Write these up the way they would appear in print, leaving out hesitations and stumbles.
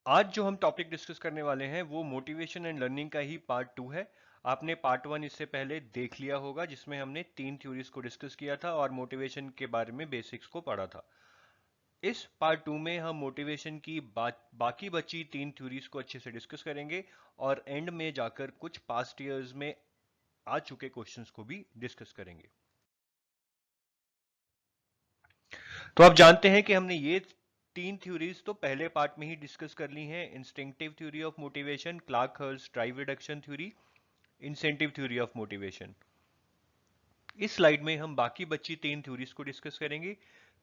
आज जो हम टॉपिक डिस्कस करने वाले हैं वो मोटिवेशन एंड लर्निंग का ही पार्ट 2 है। आपने पार्ट 1 इससे पहले देख लिया होगा जिसमें हमने 3 थ्योरीज को डिस्कस किया था और मोटिवेशन के बारे में बेसिक्स को पढ़ा था। इस पार्ट 2 में हम मोटिवेशन की बाकी बची 3 थ्योरीज को अच्छे से डिस्कस करेंगे और एंड में जाकर कुछ पास्ट ईयर्स में आ चुके क्वेश्चंस को भी डिस्कस करेंगे। तो आप जानते हैं कि हमने ये 3 थ्योरीज तो पहले पार्ट में ही डिस्कस कर ली हैं। Instinctive theory of motivation, Clark Hertz drive reduction theory, incentive theory of motivation. इस स्लाइड में हम बाकी बची 3 थ्योरीज को डिस्कस करेंगे।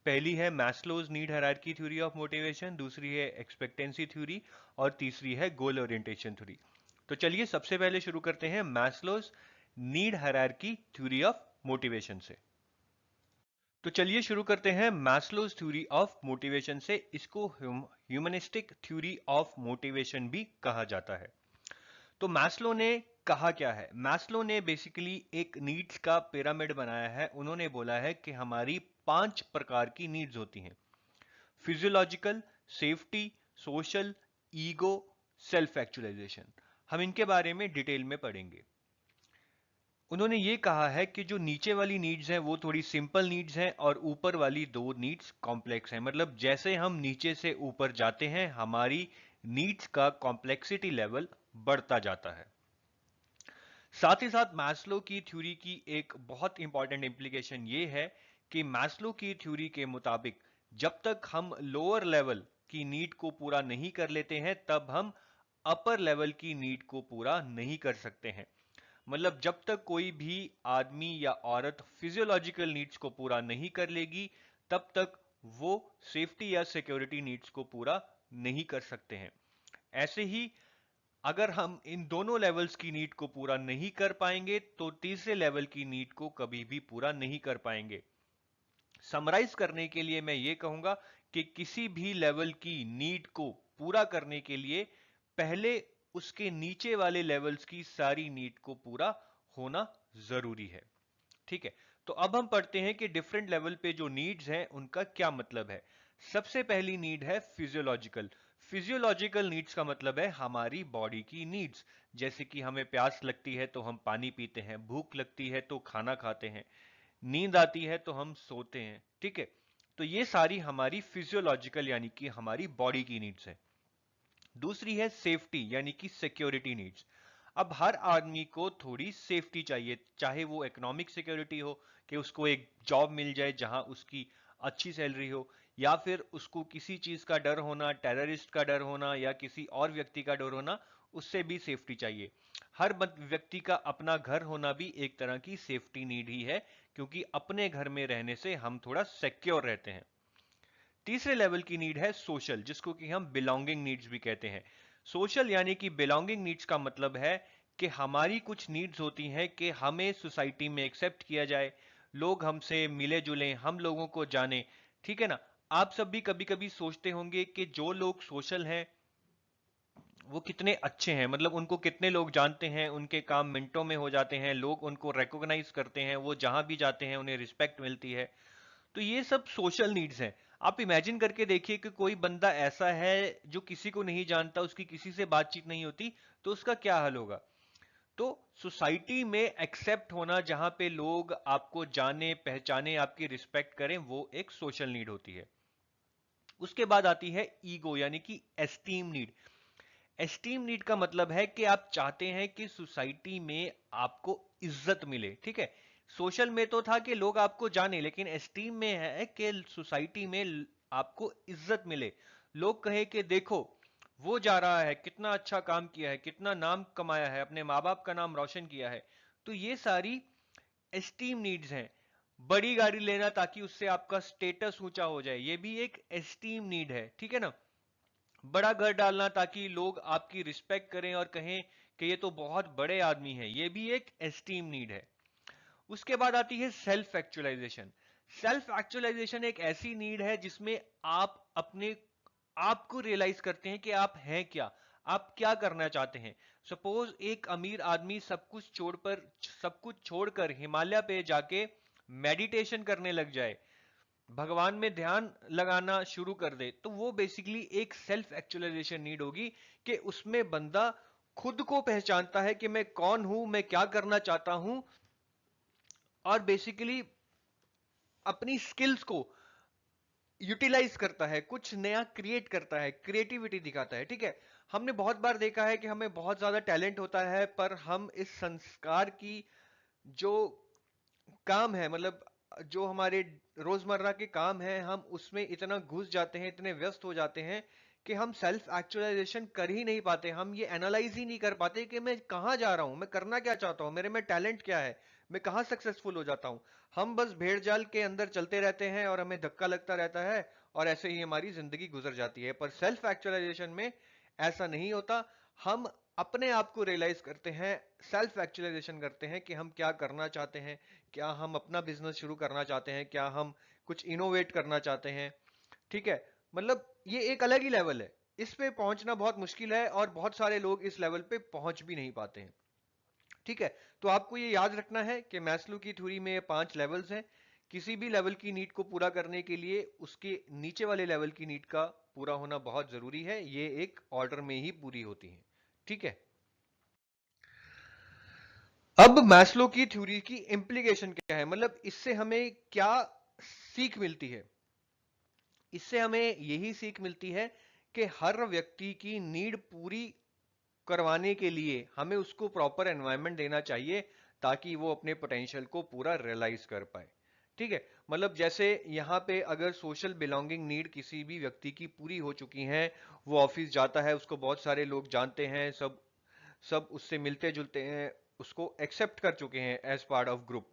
पहली है Maslow's need hierarchy theory of motivation, दूसरी है एक्सपेक्टेंसी थ्योरी और तीसरी है गोल ओरिएंटेशन थ्योरी। तो चलिए सबसे पहले शुरू करते हैं Maslow's need hierarchy theory of motivation से। तो चलिए शुरू करते हैं मैस्लोज थ्योरी ऑफ मोटिवेशन से। इसको ह्यूमनिस्टिक थ्योरी ऑफ मोटिवेशन भी कहा जाता है। तो मैस्लो ने कहा क्या है? मैस्लो ने बेसिकली एक नीड्स का पिरामिड बनाया है। उन्होंने बोला है कि हमारी 5 प्रकार की नीड्स होती हैं: physiological, safety, social, ego, self actualization. हम इनके बारे में डिटेल में पढ़ेंगे। उन्होंने ये कहा है कि जो नीचे वाली नीड्स हैं वो थोड़ी सिंपल नीड्स हैं और ऊपर वाली 2 नीड्स कॉम्प्लेक्स हैं। मतलब जैसे हम नीचे से ऊपर जाते हैं हमारी नीड्स का कॉम्प्लेक्सिटी लेवल बढ़ता जाता है। साथ ही साथ मैस्लो की थ्योरी की एक बहुत इंपॉर्टेंट इंप्लीकेशन ये है कि मैस्लो की थ्योरी के मुताबिक जब तक हम लोअर लेवल की नीड को पूरा नहीं कर लेते हैं तब हम अपर लेवल की नीड को पूरा नहीं कर सकते हैं। मतलब जब तक कोई भी आदमी या औरत फिजियोलॉजिकल नीड्स को पूरा नहीं कर लेगी तब तक वो सेफ्टी या सिक्योरिटी नीड्स को पूरा नहीं कर सकते हैं। ऐसे ही अगर हम इन दोनों लेवल्स की नीड को पूरा नहीं कर पाएंगे तो तीसरे लेवल की नीड को कभी भी पूरा नहीं कर पाएंगे। समराइज करने के लिए मैं ये कहूंगा कि किसी भी लेवल की नीड को पूरा करने के लिए पहले उसके नीचे वाले लेवल्स की सारी नीड को पूरा होना जरूरी है। ठीक है, तो अब हम पढ़ते हैं कि डिफरेंट लेवल पे जो नीड्स हैं उनका क्या मतलब है। सबसे पहली नीड है फिजियोलॉजिकल। फिजियोलॉजिकल नीड्स का मतलब है हमारी बॉडी की नीड्स। जैसे कि हमें प्यास लगती है तो हम पानी पीते हैं, भूख लगती है तो खाना खाते हैं, नींद आती है तो हम सोते हैं। ठीक है, तो ये सारी हमारी फिजियोलॉजिकल यानी कि हमारी बॉडी की नीड्स है। दूसरी है सेफ्टी यानी कि सिक्योरिटी नीड्स। अब हर आदमी को थोड़ी सेफ्टी चाहिए, चाहे वो इकोनॉमिक सिक्योरिटी हो कि उसको एक जॉब मिल जाए जहां उसकी अच्छी सैलरी हो, या फिर उसको किसी चीज का डर होना, टेररिस्ट का डर होना या किसी और व्यक्ति का डर होना, उससे भी सेफ्टी चाहिए। हर व्यक्ति का अपना घर होना भी एक तरह की सेफ्टी नीड ही है, क्योंकि अपने घर में रहने से हम थोड़ा सिक्योर रहते हैं। तीसरे लेवल की नीड है सोशल, जिसको कि हम बिलोंगिंग नीड्स भी कहते हैं। सोशल यानी कि बिलोंगिंग नीड्स का मतलब है कि हमारी कुछ नीड्स होती हैं कि हमें सोसाइटी में एक्सेप्ट किया जाए, लोग हमसे मिले जुले, हम लोगों को जाने। ठीक है ना? आप सब भी कभी कभी सोचते होंगे कि जो लोग सोशल हैं वो कितने अच्छे हैं, मतलब उनको कितने लोग जानते हैं, उनके काम मिनटों में हो जाते हैं, लोग उनको रिकॉग्नाइज करते हैं, वो जहां भी जाते हैं उन्हें रिस्पेक्ट मिलती है। तो ये सब सोशल नीड्स हैं। आप इमेजिन करके देखिए कि कोई बंदा ऐसा है जो किसी को नहीं जानता, उसकी किसी से बातचीत नहीं होती, तो उसका क्या हाल होगा? तो सोसाइटी में एक्सेप्ट होना, जहां पे लोग आपको जाने पहचाने, आपकी रिस्पेक्ट करें, वो एक सोशल नीड होती है। उसके बाद आती है ईगो यानी कि एस्टीम नीड। एस्टीम नीड का मतलब है कि आप चाहते हैं कि सोसाइटी में आपको इज्जत मिले। ठीक है, सोशल में तो था कि लोग आपको जाने, लेकिन एस्टीम में है कि सोसाइटी में आपको इज्जत मिले। लोग कहे कि देखो वो जा रहा है, कितना अच्छा काम किया है, कितना नाम कमाया है, अपने माँ बाप का नाम रोशन किया है। तो ये सारी एस्टीम नीड्स हैं। बड़ी गाड़ी लेना ताकि उससे आपका स्टेटस ऊंचा हो जाए, ये भी एक एस्टीम नीड है। ठीक है ना? बड़ा घर डालना ताकि लोग आपकी रिस्पेक्ट करें और कहें कि ये तो बहुत बड़े आदमी हैं, ये भी एक एस्टीम नीड है। उसके बाद आती है सेल्फ एक्चुअलाइजेशन। सेल्फ एक्चुअलाइजेशन एक ऐसी नीड है जिसमें आप अपने आप को रियलाइज करते हैं कि आप हैं क्या, आप क्या करना चाहते हैं। सपोज एक अमीर आदमी सब कुछ छोड़कर हिमालय पे जाके मेडिटेशन करने लग जाए, भगवान में ध्यान लगाना शुरू कर दे, तो वो बेसिकली एक सेल्फ एक्चुअलाइजेशन नीड होगी कि उसमें बंदा खुद को पहचानता है कि मैं कौन हूं, मैं क्या करना चाहता हूं, और बेसिकली अपनी स्किल्स को यूटिलाइज करता है, कुछ नया क्रिएट करता है, क्रिएटिविटी दिखाता है। ठीक है, हमने बहुत बार देखा है कि हमें बहुत ज्यादा टैलेंट होता है, पर हम इस संस्कार की जो काम है, मतलब जो हमारे रोजमर्रा के काम है, हम उसमें इतना घुस जाते हैं, इतने व्यस्त हो जाते हैं कि हम सेल्फ एक्चुअलाइजेशन कर ही नहीं पाते। हम ये एनालाइज ही नहीं कर पाते कि मैं कहाँ जा रहा हूं, मैं करना क्या चाहता हूं, मेरे में टैलेंट क्या है, मैं कहाँ सक्सेसफुल हो जाता हूं। हम बस भेड़ जाल के अंदर चलते रहते हैं और हमें धक्का लगता रहता है, और ऐसे ही हमारी जिंदगी गुजर जाती है। पर सेल्फ एक्चुअलाइजेशन में ऐसा नहीं होता। हम अपने आप को रियलाइज करते हैं, सेल्फ एक्चुअलाइजेशन करते हैं कि हम क्या करना चाहते हैं, क्या हम अपना बिजनेस शुरू करना चाहते हैं, क्या हम कुछ इनोवेट करना चाहते हैं। ठीक है, मतलब ये एक अलग ही लेवल है, इस पे पहुंचना बहुत मुश्किल है और बहुत सारे लोग इस लेवल पे पहुंच भी नहीं पाते हैं। ठीक है, तो आपको ये याद रखना है कि मैस्लो की थ्योरी में 5 लेवल्स हैं। किसी भी लेवल की नीड को पूरा करने के लिए उसके नीचे वाले लेवल की नीड का पूरा होना बहुत जरूरी है, ये एक ऑर्डर में ही पूरी होती है। ठीक है, अब मैस्लो की थ्योरी की इंप्लीकेशन क्या है, मतलब इससे हमें क्या सीख मिलती है। इससे हमें यही सीख मिलती है कि हर व्यक्ति की नीड पूरी करवाने के लिए हमें उसको प्रॉपर एनवायरनमेंट देना चाहिए, ताकि वो अपने पोटेंशियल को पूरा रियलाइज कर पाए। ठीक है, मतलब जैसे यहाँ पे अगर सोशल बिलोंगिंग नीड किसी भी व्यक्ति की पूरी हो चुकी है, वो ऑफिस जाता है, उसको बहुत सारे लोग जानते हैं, सब सब उससे मिलते जुलते हैं, उसको एक्सेप्ट कर चुके हैं एज पार्ट ऑफ ग्रुप।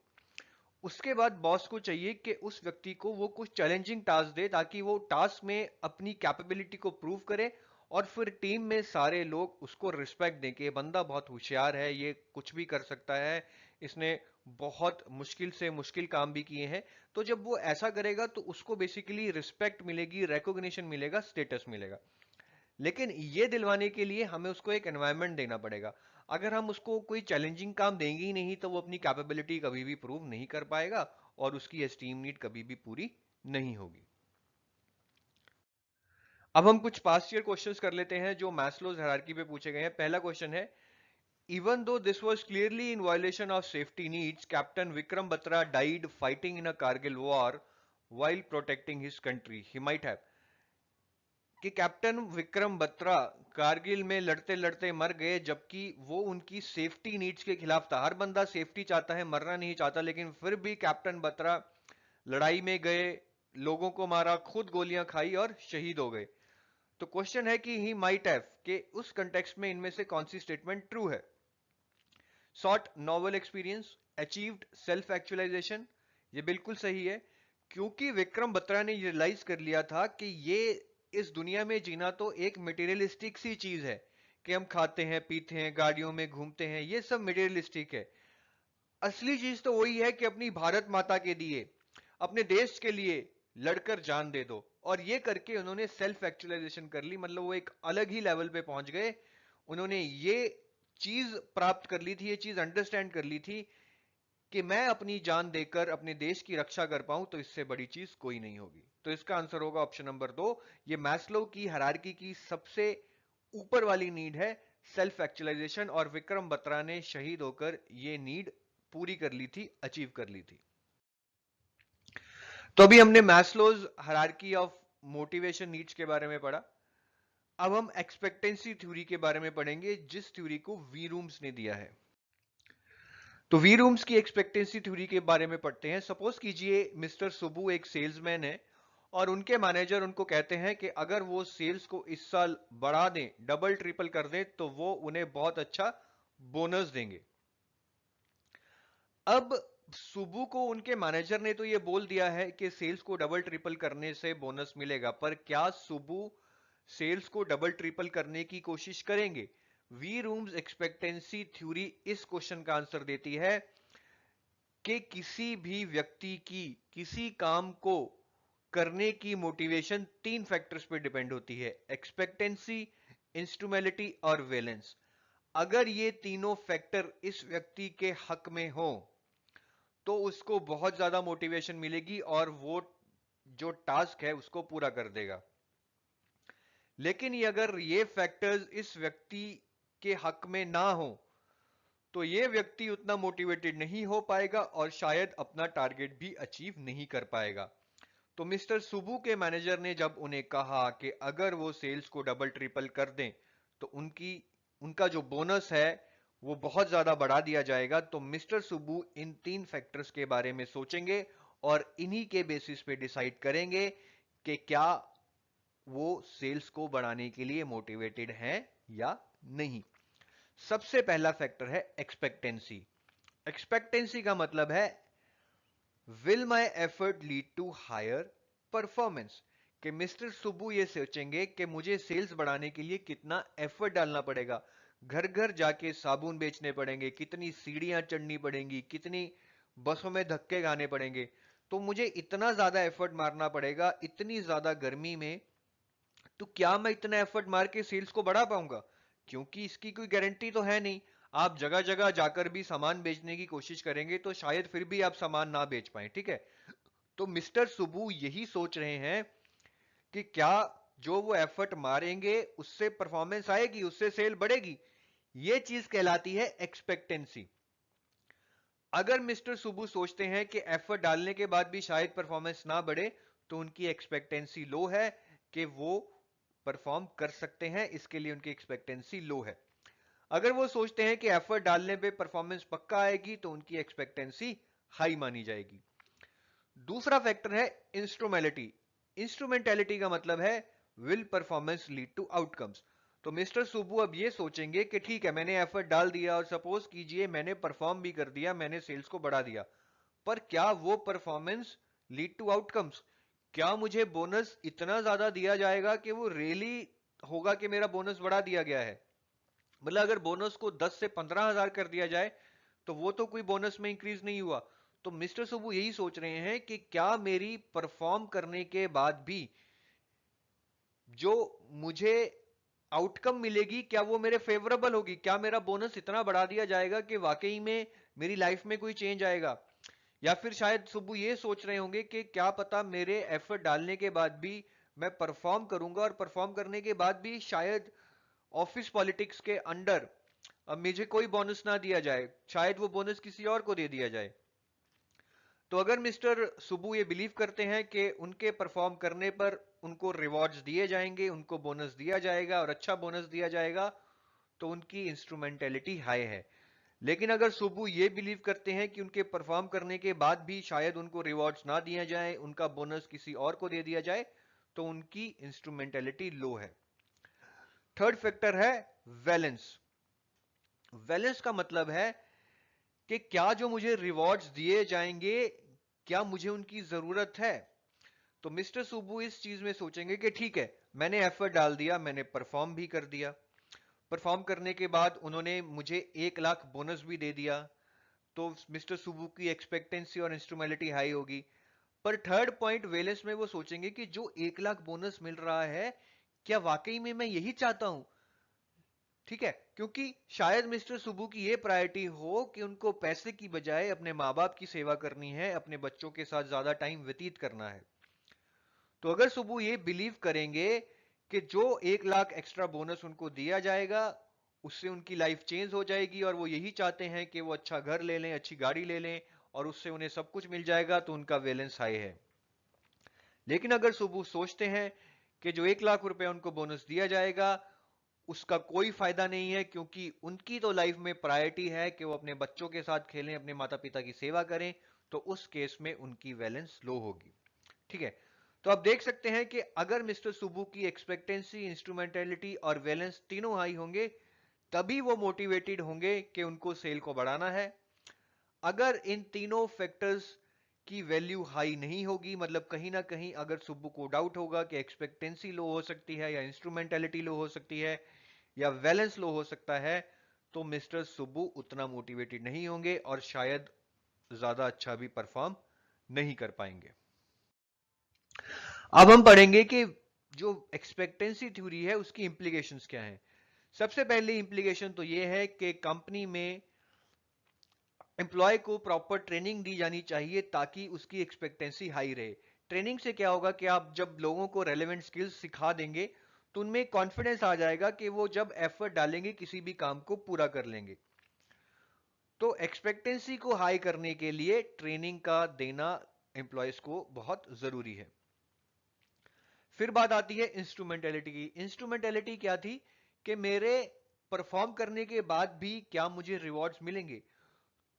उसके बाद बॉस को चाहिए कि उस व्यक्ति को वो कुछ चैलेंजिंग टास्क दे, ताकि वो टास्क में अपनी कैपेबिलिटी को प्रूव करे, और फिर टीम में सारे लोग उसको रिस्पेक्ट दें कि ये बंदा बहुत होशियार है, ये कुछ भी कर सकता है, इसने बहुत मुश्किल से मुश्किल काम भी किए हैं। तो जब वो ऐसा करेगा तो उसको बेसिकली रिस्पेक्ट मिलेगी, रिकॉग्निशन मिलेगा, स्टेटस मिलेगा। लेकिन ये दिलवाने के लिए हमें उसको एक एनवायरनमेंट देना पड़ेगा। अगर हम उसको कोई चैलेंजिंग काम देंगे ही नहीं, तो वो अपनी कैपेबिलिटी कभी भी प्रूव नहीं कर पाएगा, और उसकी एस्टीम नीड कभी भी पूरी नहीं होगी। अब हम कुछ पास्ट ईयर क्वेश्चंस कर लेते हैं जो मैस्लोज हायरार्की पे पूछे गए हैं। पहला क्वेश्चन है, even though this was clearly in violation of safety needs, captain Vikram Batra died fighting in a Kargil war while protecting his country. He might have, कि कैप्टन विक्रम बत्रा कारगिल में लड़ते लड़ते मर गए, जबकि वो उनकी सेफ्टी नीड्स के खिलाफ था। हर बंदा सेफ्टी चाहता है, मरना नहीं चाहता, लेकिन फिर भी कैप्टन बत्रा लड़ाई में गए, लोगों को मारा, खुद गोलियां खाई और शहीद हो गए। तो क्वेश्चन है कि ही माइट हैव, कि उस कंटेक्स्ट में इनमें से कौन सी स्टेटमेंट ट्रू है। Sought novel experience, achieved self actualization, ये बिल्कुल सही है, क्योंकि विक्रम बत्रा ने रियलाइज कर लिया था कि ये इस दुनिया में जीना तो एक मटेरियलिस्टिक सी चीज है, कि हम खाते हैं, पीते हैं, गाड़ियों में घूमते हैं, ये सब मटेरियलिस्टिक है। असली चीज तो वही है कि अपनी भारत माता के लिए, अपने देश के लिए लड़कर जान दे दो। और ये करके उन्होंने सेल्फ एक्चुअलाइजेशन कर ली, मतलब वो एक अलग ही लेवल पे पहुंच गए। उन्होंने ये चीज प्राप्त कर ली थी, ये चीज अंडरस्टैंड कर ली थी कि मैं अपनी जान देकर अपने देश की रक्षा कर पाऊं, तो इससे बड़ी चीज कोई नहीं होगी। तो इसका आंसर होगा ऑप्शन नंबर 2। ये मैस्लो की हायरार्की की सबसे ऊपर वाली नीड है, सेल्फ एक्चुअलाइजेशन, और विक्रम बत्रा ने शहीद होकर ये नीड पूरी कर ली थी, अचीव कर ली थी। तो अभी हमने Maslow's hierarchy of motivation needs के बारे में पढ़ा। अब हम एक्सपेक्टेंसी थ्योरी के बारे में पढ़ेंगे, जिस थ्योरी को वी रूम्स ने दिया है। तो वी रूम्स की एक्सपेक्टेंसी थ्योरी के बारे में पढ़ते हैं। सपोज कीजिए मिस्टर सुबू एक सेल्समैन है, और उनके मैनेजर उनको कहते हैं कि अगर वो सेल्स को इस साल बढ़ा दें, डबल ट्रिपल कर दें, तो वो उन्हें बहुत अच्छा बोनस देंगे। अब सुबू को उनके मैनेजर ने तो ये बोल दिया है कि सेल्स को डबल ट्रिपल करने से बोनस मिलेगा, पर क्या सुबू सेल्स को डबल ट्रिपल करने की कोशिश करेंगे? वी रूम्स एक्सपेक्टेंसी थ्योरी इस क्वेश्चन का आंसर देती है कि किसी भी व्यक्ति की किसी काम को करने की मोटिवेशन 3 फैक्टर्स पे डिपेंड होती है: एक्सपेक्टेंसी, इंस्ट्रूमेलिटी और वैलेंस। अगर ये तीनों फैक्टर इस व्यक्ति के हक में हो, तो उसको बहुत ज्यादा मोटिवेशन मिलेगी, और वो जो टास्क है उसको पूरा कर देगा। लेकिन ये अगर ये फैक्टर्स इस व्यक्ति के हक में ना हो तो ये व्यक्ति उतना मोटिवेटेड नहीं हो पाएगा और शायद अपना टारगेट भी अचीव नहीं कर पाएगा। तो मिस्टर सुबू के मैनेजर ने जब उन्हें कहा कि अगर वो सेल्स को डबल ट्रिपल कर दें तो उनका जो बोनस है वो बहुत ज्यादा बढ़ा दिया जाएगा, तो मिस्टर सुबू इन 3 फैक्टर्स के बारे में सोचेंगे और इन्हीं के बेसिस पे डिसाइड करेंगे कि क्या वो सेल्स को बढ़ाने के लिए मोटिवेटेड हैं या नहीं। सबसे पहला फैक्टर है एक्सपेक्टेंसी। एक्सपेक्टेंसी का मतलब है will my effort lead to higher performance. कि मिस्टर सुब्बू ये सोचेंगे कि मुझे सेल्स बढ़ाने के लिए कितना एफर्ट डालना पड़ेगा, घर घर जाके साबुन बेचने पड़ेंगे, कितनी सीढ़ियां चढ़नी पड़ेंगी, कितनी बसों में धक्के खाने पड़ेंगे, तो मुझे इतना ज्यादा एफर्ट मारना पड़ेगा इतनी ज्यादा गर्मी में, तो क्या मैं इतना एफर्ट मार के सेल्स को बढ़ा पाऊंगा? क्योंकि इसकी कोई गारंटी तो है नहीं। आप जगह जगह जाकर भी सामान बेचने की कोशिश करेंगे तो शायद फिर भी आप सामान ना बेच पाए, ठीक है। तो मिस्टर सुबू यही सोच रहे हैं कि क्या जो वो एफर्ट मारेंगे उससे परफॉर्मेंस आएगी, उससे सेल बढ़ेगी। ये चीज कहलाती है एक्सपेक्टेंसी। अगर मिस्टर सुबू सोचते हैं कि एफर्ट डालने के बाद भी शायद परफॉर्मेंस ना बढ़े तो उनकी एक्सपेक्टेंसी लो है कि वो परफॉर्म कर सकते हैं, इसके लिए उनकी एक्सपेक्टेंसी लो है। अगर वो सोचते हैं कि एफर्ट डालने पे परफॉर्मेंस पक्का आएगी तो उनकी एक्सपेक्टेंसी हाई मानी जाएगी। दूसरा फैक्टर है इंस्ट्रूमेंटलिटी। इंस्ट्रूमेंटलिटी का मतलब है will performance lead to outcomes. तो मिस्टर सुबू अब ये सोचेंगे कि ठीक है मैंने एफर्ट डाल दिया और सपोज कीजिए मैंने परफॉर्म भी कर दिया, मैंने सेल्स को बढ़ा दिया, पर क्या वो परफॉर्मेंस लीड टू आउटकम्स? क्या मुझे बोनस इतना ज्यादा दिया जाएगा कि वो रियली होगा कि मेरा बोनस बढ़ा दिया गया है? मतलब अगर बोनस को 10 से 15,000 कर दिया जाए तो वो तो कोई बोनस में इंक्रीज नहीं हुआ। तो मिस्टर सुबू यही सोच रहे हैं कि क्या मेरी परफॉर्म करने के बाद भी जो मुझे आउटकम मिलेगी क्या वो मेरे फेवरेबल होगी, क्या मेरा बोनस इतना बढ़ा दिया जाएगा कि वाकई में मेरी लाइफ में कोई चेंज आएगा। या फिर शायद सुबू ये सोच रहे होंगे कि क्या पता मेरे एफर्ट डालने के बाद भी मैं परफॉर्म करूंगा और परफॉर्म करने के बाद भी शायद ऑफिस पॉलिटिक्स के अंडर अब मुझे कोई बोनस ना दिया जाए, शायद वो बोनस किसी और को दे दिया जाए। तो अगर मिस्टर सुबू ये बिलीव करते हैं कि उनके परफॉर्म करने पर उनको रिवॉर्ड्स दिए जाएंगे, उनको बोनस दिया जाएगा और अच्छा बोनस दिया जाएगा, तो उनकी इंस्ट्रूमेंटेलिटी हाई है। लेकिन अगर सुबू ये बिलीव करते हैं कि उनके परफॉर्म करने के बाद भी शायद उनको रिवॉर्ड्स ना दिया जाए, उनका बोनस किसी और को दे दिया जाए, तो उनकी इंस्ट्रूमेंटेलिटी लो है। थर्ड फैक्टर है वैलेंस। वैलेंस का मतलब है कि क्या जो मुझे रिवॉर्ड्स दिए जाएंगे क्या मुझे उनकी जरूरत है। तो मिस्टर सुबू इस चीज में सोचेंगे कि ठीक है मैंने एफर्ट डाल दिया, मैंने परफॉर्म भी कर दिया, परफॉर्म करने के बाद उन्होंने मुझे 1 लाख बोनस भी दे दिया, तो मिस्टर सुबू की एक्सपेक्टेंसी और इंस्ट्रूमेंटलिटी हाई होगी। पर थर्ड पॉइंट वेलेंस में वो सोचेंगे कि जो 1 लाख बोनस मिल रहा है क्या वाकई में मैं यही चाहता हूं, ठीक है। क्योंकि शायद मिस्टर सुबू की ये प्रायोरिटी हो कि उनको पैसे की बजाय अपने माँ बाप की सेवा करनी है, अपने बच्चों के साथ ज्यादा टाइम व्यतीत करना है। तो अगर सुबू ये बिलीव करेंगे कि जो 1 लाख एक्स्ट्रा बोनस उनको दिया जाएगा उससे उनकी लाइफ चेंज हो जाएगी और वो यही चाहते हैं कि वो अच्छा घर ले लें, अच्छी गाड़ी ले लें और उससे उन्हें सब कुछ मिल जाएगा, तो उनका वैलेंस हाई है। लेकिन अगर सुबू सोचते हैं कि जो 1 लाख रुपए उनको बोनस दिया जाएगा उसका कोई फायदा नहीं है क्योंकि उनकी तो लाइफ में प्रायोरिटी है कि वो अपने बच्चों के साथ खेलें, अपने माता पिता की सेवा करें, तो उस केस में उनकी वैलेंस लो होगी, ठीक है। तो आप देख सकते हैं कि अगर मिस्टर सुबू की एक्सपेक्टेंसी, इंस्ट्रूमेंटेलिटी और वैलेंस तीनों हाई होंगे तभी वो मोटिवेटेड होंगे कि उनको सेल को बढ़ाना है। अगर इन तीनों फैक्टर्स की वैल्यू हाई नहीं होगी, मतलब कहीं ना कहीं अगर सुब्बू को डाउट होगा कि एक्सपेक्टेंसी लो हो सकती है या इंस्ट्रूमेंटेलिटी लो हो सकती है या बैलेंस लो हो सकता है, तो मिस्टर सुब्बू उतना मोटिवेटेड नहीं होंगे और शायद ज्यादा अच्छा भी परफॉर्म नहीं कर पाएंगे। अब हम पढ़ेंगे कि जो एक्सपेक्टेंसी थ्योरी है उसकी इंप्लीकेशंस क्या हैं। सबसे पहली इंप्लीकेशन तो यह है कि कंपनी में एम्प्लॉय को प्रॉपर ट्रेनिंग दी जानी चाहिए ताकि उसकी एक्सपेक्टेंसी हाई रहे। ट्रेनिंग से क्या होगा कि आप जब लोगों को रेलेवेंट स्किल्स सिखा देंगे तो उनमें कॉन्फिडेंस आ जाएगा कि वो जब एफर्ट डालेंगे किसी भी काम को पूरा कर लेंगे। तो एक्सपेक्टेंसी को हाई करने के लिए ट्रेनिंग का देना एम्प्लॉयज को बहुत जरूरी है। फिर बात आती है इंस्ट्रूमेंटेलिटी की। इंस्ट्रूमेंटेलिटी क्या थी कि मेरे परफॉर्म करने के बाद भी क्या मुझे रिवॉर्ड्स मिलेंगे।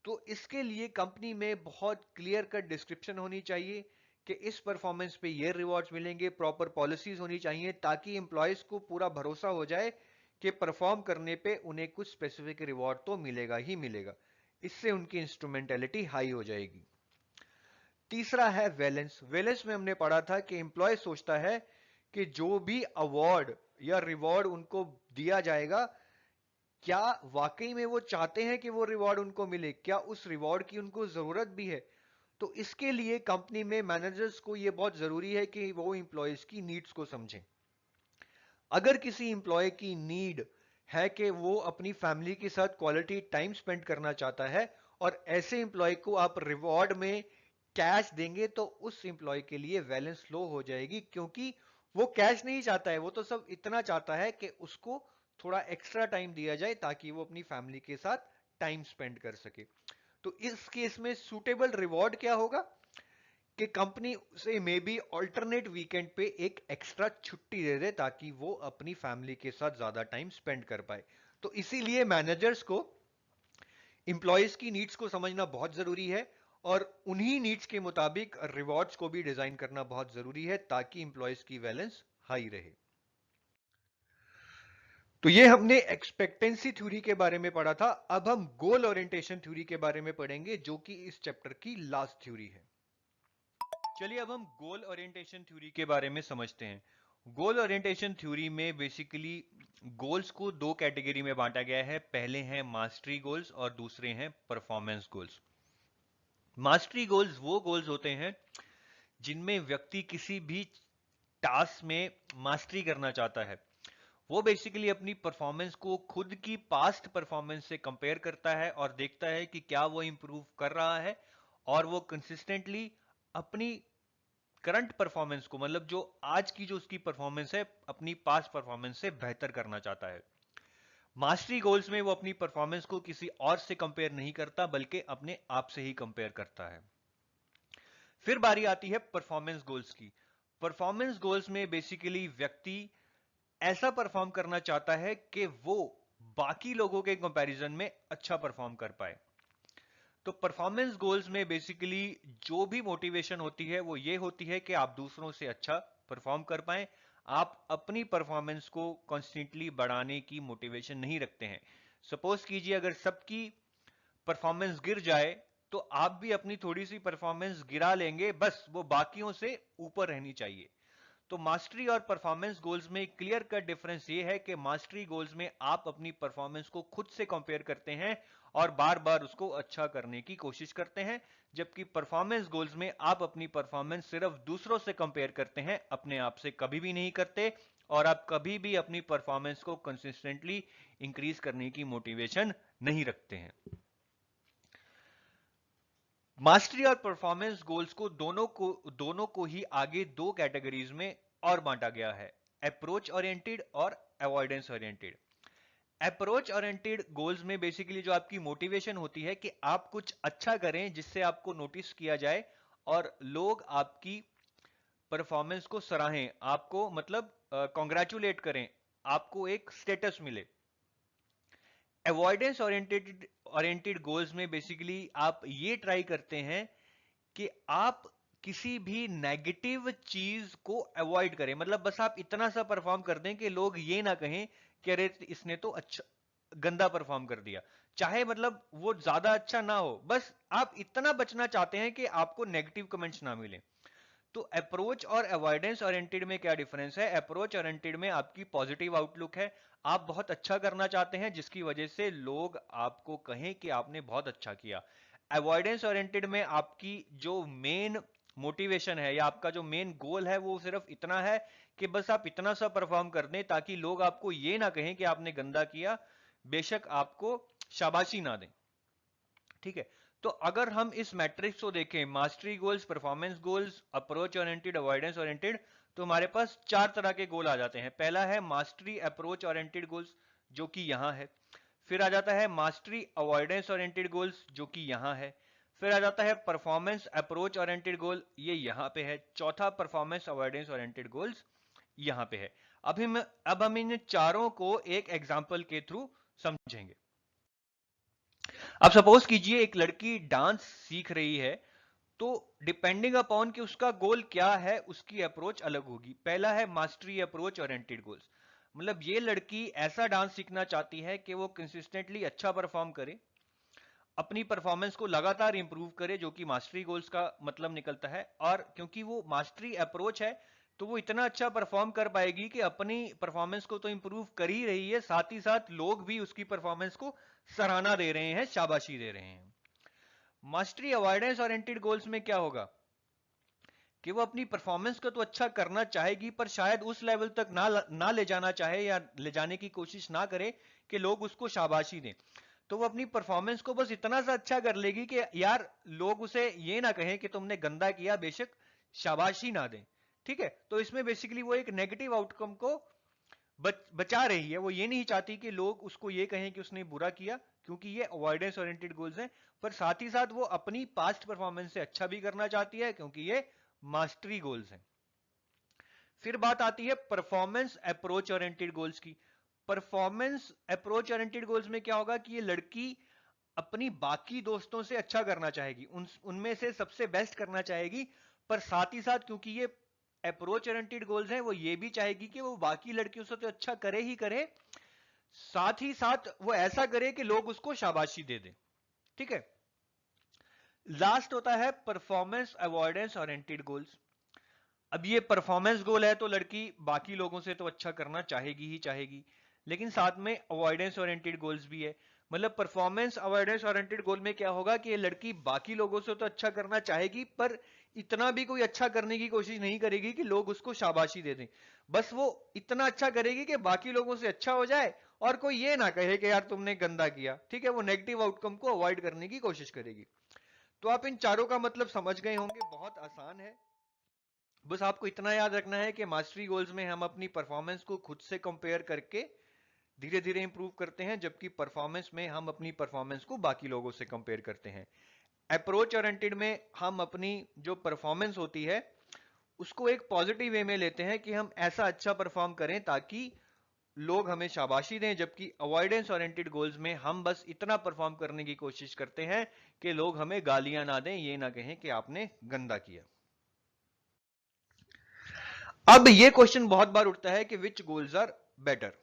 तो इसके लिए कंपनी में बहुत क्लियर कट डिस्क्रिप्शन होनी चाहिए कि इस परफॉर्मेंस पे ये रिवॉर्ड्स मिलेंगे, प्रॉपर पॉलिसीज होनी चाहिए ताकि एम्प्लॉयज को पूरा भरोसा हो जाए कि परफॉर्म करने पे उन्हें कुछ स्पेसिफिक रिवॉर्ड तो मिलेगा ही मिलेगा। इससे उनकी इंस्ट्रूमेंटेलिटी हाई हो जाएगी। तीसरा है वैलेंस। वैलेंस में हमने पढ़ा था कि एम्प्लॉय सोचता है कि जो भी अवार्ड या रिवॉर्ड उनको दिया जाएगा, क्या वाकई में वो चाहते हैं कि वो रिवॉर्ड उनको मिले, क्या उस रिवॉर्ड की उनको जरूरत भी है। तो इसके लिए कंपनी में मैनेजर्स को ये बहुत जरूरी है कि वो एम्प्लॉयज की नीड्स को समझें। अगर किसी एम्प्लॉय की नीड है कि वो अपनी फैमिली के साथ क्वालिटी टाइम स्पेंड करना चाहता है और ऐसे एम्प्लॉय को आप रिवॉर्ड में कैश देंगे तो उस एम्प्लॉय के लिए वैलेंस लो हो जाएगी, क्योंकि वो कैश नहीं चाहता है, वो तो सब इतना चाहता है कि उसको थोड़ा एक्स्ट्रा टाइम दिया जाए ताकि वो अपनी फैमिली के साथ टाइम स्पेंड कर सके। तो इस केस में सूटेबल रिवॉर्ड क्या होगा कि कंपनी उसे मे बी ऑल्टरनेट वीकेंड पे एक एक्स्ट्रा छुट्टी दे दे ताकि वो अपनी फैमिली के साथ ज्यादा टाइम स्पेंड कर पाए। तो इसीलिए मैनेजर्स को इंप्लॉयज की नीड्स को समझना बहुत जरूरी है और उन्हीं नीड्स के मुताबिक रिवॉर्ड्स को भी डिजाइन करना बहुत जरूरी है ताकि इंप्लॉयज की वैलेंस हाई रहे। तो ये हमने एक्सपेक्टेंसी थ्योरी के बारे में पढ़ा था। अब हम गोल ओरिएंटेशन थ्योरी के बारे में पढ़ेंगे जो कि इस चैप्टर की लास्ट थ्योरी है। चलिए अब हम गोल ओरिएंटेशन थ्योरी के बारे में समझते हैं। गोल ओरिएंटेशन थ्योरी में बेसिकली गोल्स को दो कैटेगरी में बांटा गया है। पहले हैं मास्टरी गोल्स और दूसरे हैं परफॉर्मेंस गोल्स। मास्टरी गोल्स वो गोल्स होते हैं जिनमें व्यक्ति किसी भी टास्क में मास्टरी करना चाहता है। वो बेसिकली अपनी परफॉर्मेंस को खुद की पास्ट परफॉर्मेंस से कंपेयर करता है और देखता है कि क्या वो इंप्रूव कर रहा है और वो कंसिस्टेंटली अपनी करंट परफॉर्मेंस को, मतलब जो आज की जो उसकी परफॉर्मेंस है, अपनी पास्ट परफॉर्मेंस से बेहतर करना चाहता है। मास्टरी गोल्स में वो अपनी परफॉर्मेंस को किसी और से कंपेयर नहीं करता बल्कि अपने आप से ही कंपेयर करता है। फिर बारी आती है परफॉर्मेंस गोल्स की। परफॉर्मेंस गोल्स में बेसिकली व्यक्ति ऐसा परफॉर्म करना चाहता है कि वो बाकी लोगों के कंपैरिजन में अच्छा परफॉर्म कर पाए। तो परफॉर्मेंस गोल्स में बेसिकली जो भी मोटिवेशन होती है वो ये होती है कि आप दूसरों से अच्छा परफॉर्म कर पाएं। आप अपनी परफॉर्मेंस को कॉन्स्टेंटली बढ़ाने की मोटिवेशन नहीं रखते हैं। सपोज कीजिए अगर सबकी परफॉर्मेंस गिर जाए तो आप भी अपनी थोड़ी सी परफॉर्मेंस गिरा लेंगे, बस वो बाकियों से ऊपर रहनी चाहिए। तो मास्टरी और परफॉर्मेंस गोल्स में क्लियर कट डिफरेंस ये है कि मास्टरी गोल्स में आप अपनी परफॉर्मेंस को खुद से कंपेयर करते हैं और बार बार उसको अच्छा करने की कोशिश करते हैं, जबकि परफॉर्मेंस गोल्स में आप अपनी परफॉर्मेंस सिर्फ दूसरों से कंपेयर करते हैं, अपने आप से कभी भी नहीं करते और आप कभी भी अपनी परफॉर्मेंस को कंसिस्टेंटली इंक्रीज करने की मोटिवेशन नहीं रखते हैं। मास्टरी और परफॉर्मेंस गोल्स को दोनों को ही आगे दो कैटेगरीज में और बांटा गया है, अप्रोच ओरिएंटेड और avoidance oriented. Approach oriented goals में बेसिकली जो आपकी मोटिवेशन होती है कि आप कुछ अच्छा करें जिससे आपको नोटिस किया जाए और लोग आपकी परफॉर्मेंस को सराहें, आपको मतलब कॉन्ग्रेचुलेट करें, आपको एक स्टेटस मिले। अवॉइडेंस ओरिएंटेड गोल्स में बेसिकली आप ये ट्राई करते हैं कि आप किसी भी नेगेटिव चीज को अवॉइड करें, मतलब बस आप इतना सा परफॉर्म कर दें कि लोग ये ना कहें कि अरे इसने तो अच्छा गंदा परफॉर्म कर दिया, चाहे मतलब वो ज्यादा अच्छा ना हो, बस आप इतना बचना चाहते हैं कि आपको नेगेटिव कमेंट्स ना मिले। तो अप्रोच और अवॉइडेंस ओरिएंटेड में क्या डिफरेंस है? अप्रोच ओरिएंटेड में आपकी पॉजिटिव आउटलुक है, आप बहुत अच्छा करना चाहते हैं जिसकी वजह से लोग आपको कहें कि आपने बहुत अच्छा किया। अवॉइडेंस ओरिएंटेड में आपकी जो मेन मोटिवेशन है या आपका जो मेन गोल है वो सिर्फ इतना है कि बस आप इतना सा परफॉर्म कर दें ताकि लोग आपको ये ना कहें कि आपने गंदा किया, बेशक आपको शाबाशी ना दें। ठीक है। तो अगर हम इस मैट्रिक्स को देखें, mastery goals, performance goals, approach oriented, avoidance oriented, तो हमारे पास 4 तरह के गोल आ जाते हैं। पहला है मास्टरी अप्रोच ओरिएंटेड गोल्स, जो कि यहां है। फिर आ जाता है मास्टरी अवॉइडेंस ओरिएंटेड गोल्स, जो कि यहां है। फिर आ जाता है परफॉर्मेंस अप्रोच ओरिएंटेड गोल, ये यहां पे है। चौथा परफॉर्मेंस अवॉइडेंस ओरिएंटेड गोल्स यहां पे है। अब हम इन चारों को एक एग्जांपल के थ्रू समझेंगे। अब सपोज कीजिए एक लड़की डांस सीख रही है, तो डिपेंडिंग अपॉन कि उसका गोल क्या है, उसकी अप्रोच अलग होगी। पहला है मास्टरी अप्रोच ओरिएंटेड गोल्स, मतलब ये लड़की ऐसा डांस सीखना चाहती है कि वो कंसिस्टेंटली अच्छा परफॉर्म करे, अपनी परफॉर्मेंस को लगातार इंप्रूव करे, जो कि मास्टरी गोल्स का मतलब निकलता है। और क्योंकि वो मास्टरी अप्रोच है, तो वो इतना अच्छा परफॉर्म कर पाएगी कि अपनी परफॉर्मेंस को तो इंप्रूव कर ही रही है, साथ ही साथ लोग भी उसकी परफॉर्मेंस को सराहना दे रहे हैं, शाबाशी दे रहे हैं। मास्टरी अवॉइडेंस ओरिएंटेड गोल्स में क्या होगा कि वो अपनी परफॉर्मेंस को तो अच्छा करना चाहेगी, पर शायद उस लेवल तक ना ले जाना चाहे या ले जाने की कोशिश ना करे कि लोग उसको शाबाशी दें। तो वो अपनी परफॉर्मेंस को बस इतना सा अच्छा कर लेगी कि यार लोग उसे ये ना कहें कि तुमने गंदा किया, बेशक शाबाशी ना दें। ठीक है, तो इसमें बेसिकली वो एक नेगेटिव आउटकम को बचा रही है। वो ये नहीं चाहती कि लोग उसको ये कहें कि उसने बुरा किया, क्योंकि ये अवॉइडेंस ओरिएंटेड गोल्स हैं। पर साथ ही साथ वो अपनी पास्ट परफॉर्मेंस से अच्छा भी करना चाहती है, क्योंकि ये मास्टरी गोल्स हैं। फिर बात आती है परफॉर्मेंस अप्रोच ओरिएंटेड गोल्स की। परफॉर्मेंस अप्रोच ओरिएंटेड गोल्स में क्या होगा कि ये लड़की अपनी बाकी दोस्तों से अच्छा करना चाहेगी, उनमें से सबसे बेस्ट करना चाहेगी, पर साथ ही साथ क्योंकि ये अप्रोच ओरिएंटेड गोल्स हैं, वो ये भी चाहेगी कि वो बाकी लड़कियों से तो अच्छा करे ही करे, साथ ही साथ वो ऐसा करे कि लोग उसको शाबाशी दे दें। ठीक है, लास्ट होता है परफॉर्मेंस अवॉइडेंस ओरिएंटेड गोल्स। अब ये परफॉर्मेंस गोल है, तो लड़की बाकी लोगों से तो अच्छा करना चाहेगी ही चाहेगी, लेकिन साथ में अवॉइडेंस ओरिएंटेड गोल्स भी है। मतलब परफॉर्मेंस अवॉइडेंस ओरिएंटेड गोल में क्या होगा कि ये लड़की बाकी लोगों से तो अच्छा करना चाहेगी, पर इतना भी कोई अच्छा करने की कोशिश नहीं करेगी कि लोग उसको शाबाशी दे दें। बस वो इतना अच्छा करेगी कि बाकी लोगों से अच्छा हो जाए, और कोई ये ना कहे कि यार तुमने गंदा किया। ठीक है, वो नेगेटिव आउटकम को अवॉइड करने की कोशिश करेगी। तो आप इन चारों का मतलब समझ गए होंगे, बहुत आसान है। बस आपको इतना याद रखना है कि मास्टरी गोल्स में हम अपनी परफॉर्मेंस को खुद से कंपेयर करके धीरे धीरे इंप्रूव करते हैं, जबकि परफॉर्मेंस में हम अपनी परफॉर्मेंस को बाकी लोगों से कंपेयर करते हैं। अप्रोच ओरिएंटेड में हम अपनी जो परफॉर्मेंस होती है उसको एक पॉजिटिव वे में लेते हैं कि हम ऐसा अच्छा परफॉर्म करें ताकि लोग हमें शाबाशी दें, जबकि अवॉइडेंस ओरिएंटेड गोल्स में हम बस इतना परफॉर्म करने की कोशिश करते हैं कि लोग हमें गालियां ना दें, ये ना कहें कि आपने गंदा किया। अब ये क्वेश्चन बहुत बार उठता है कि विच गोल्स आर बेटर।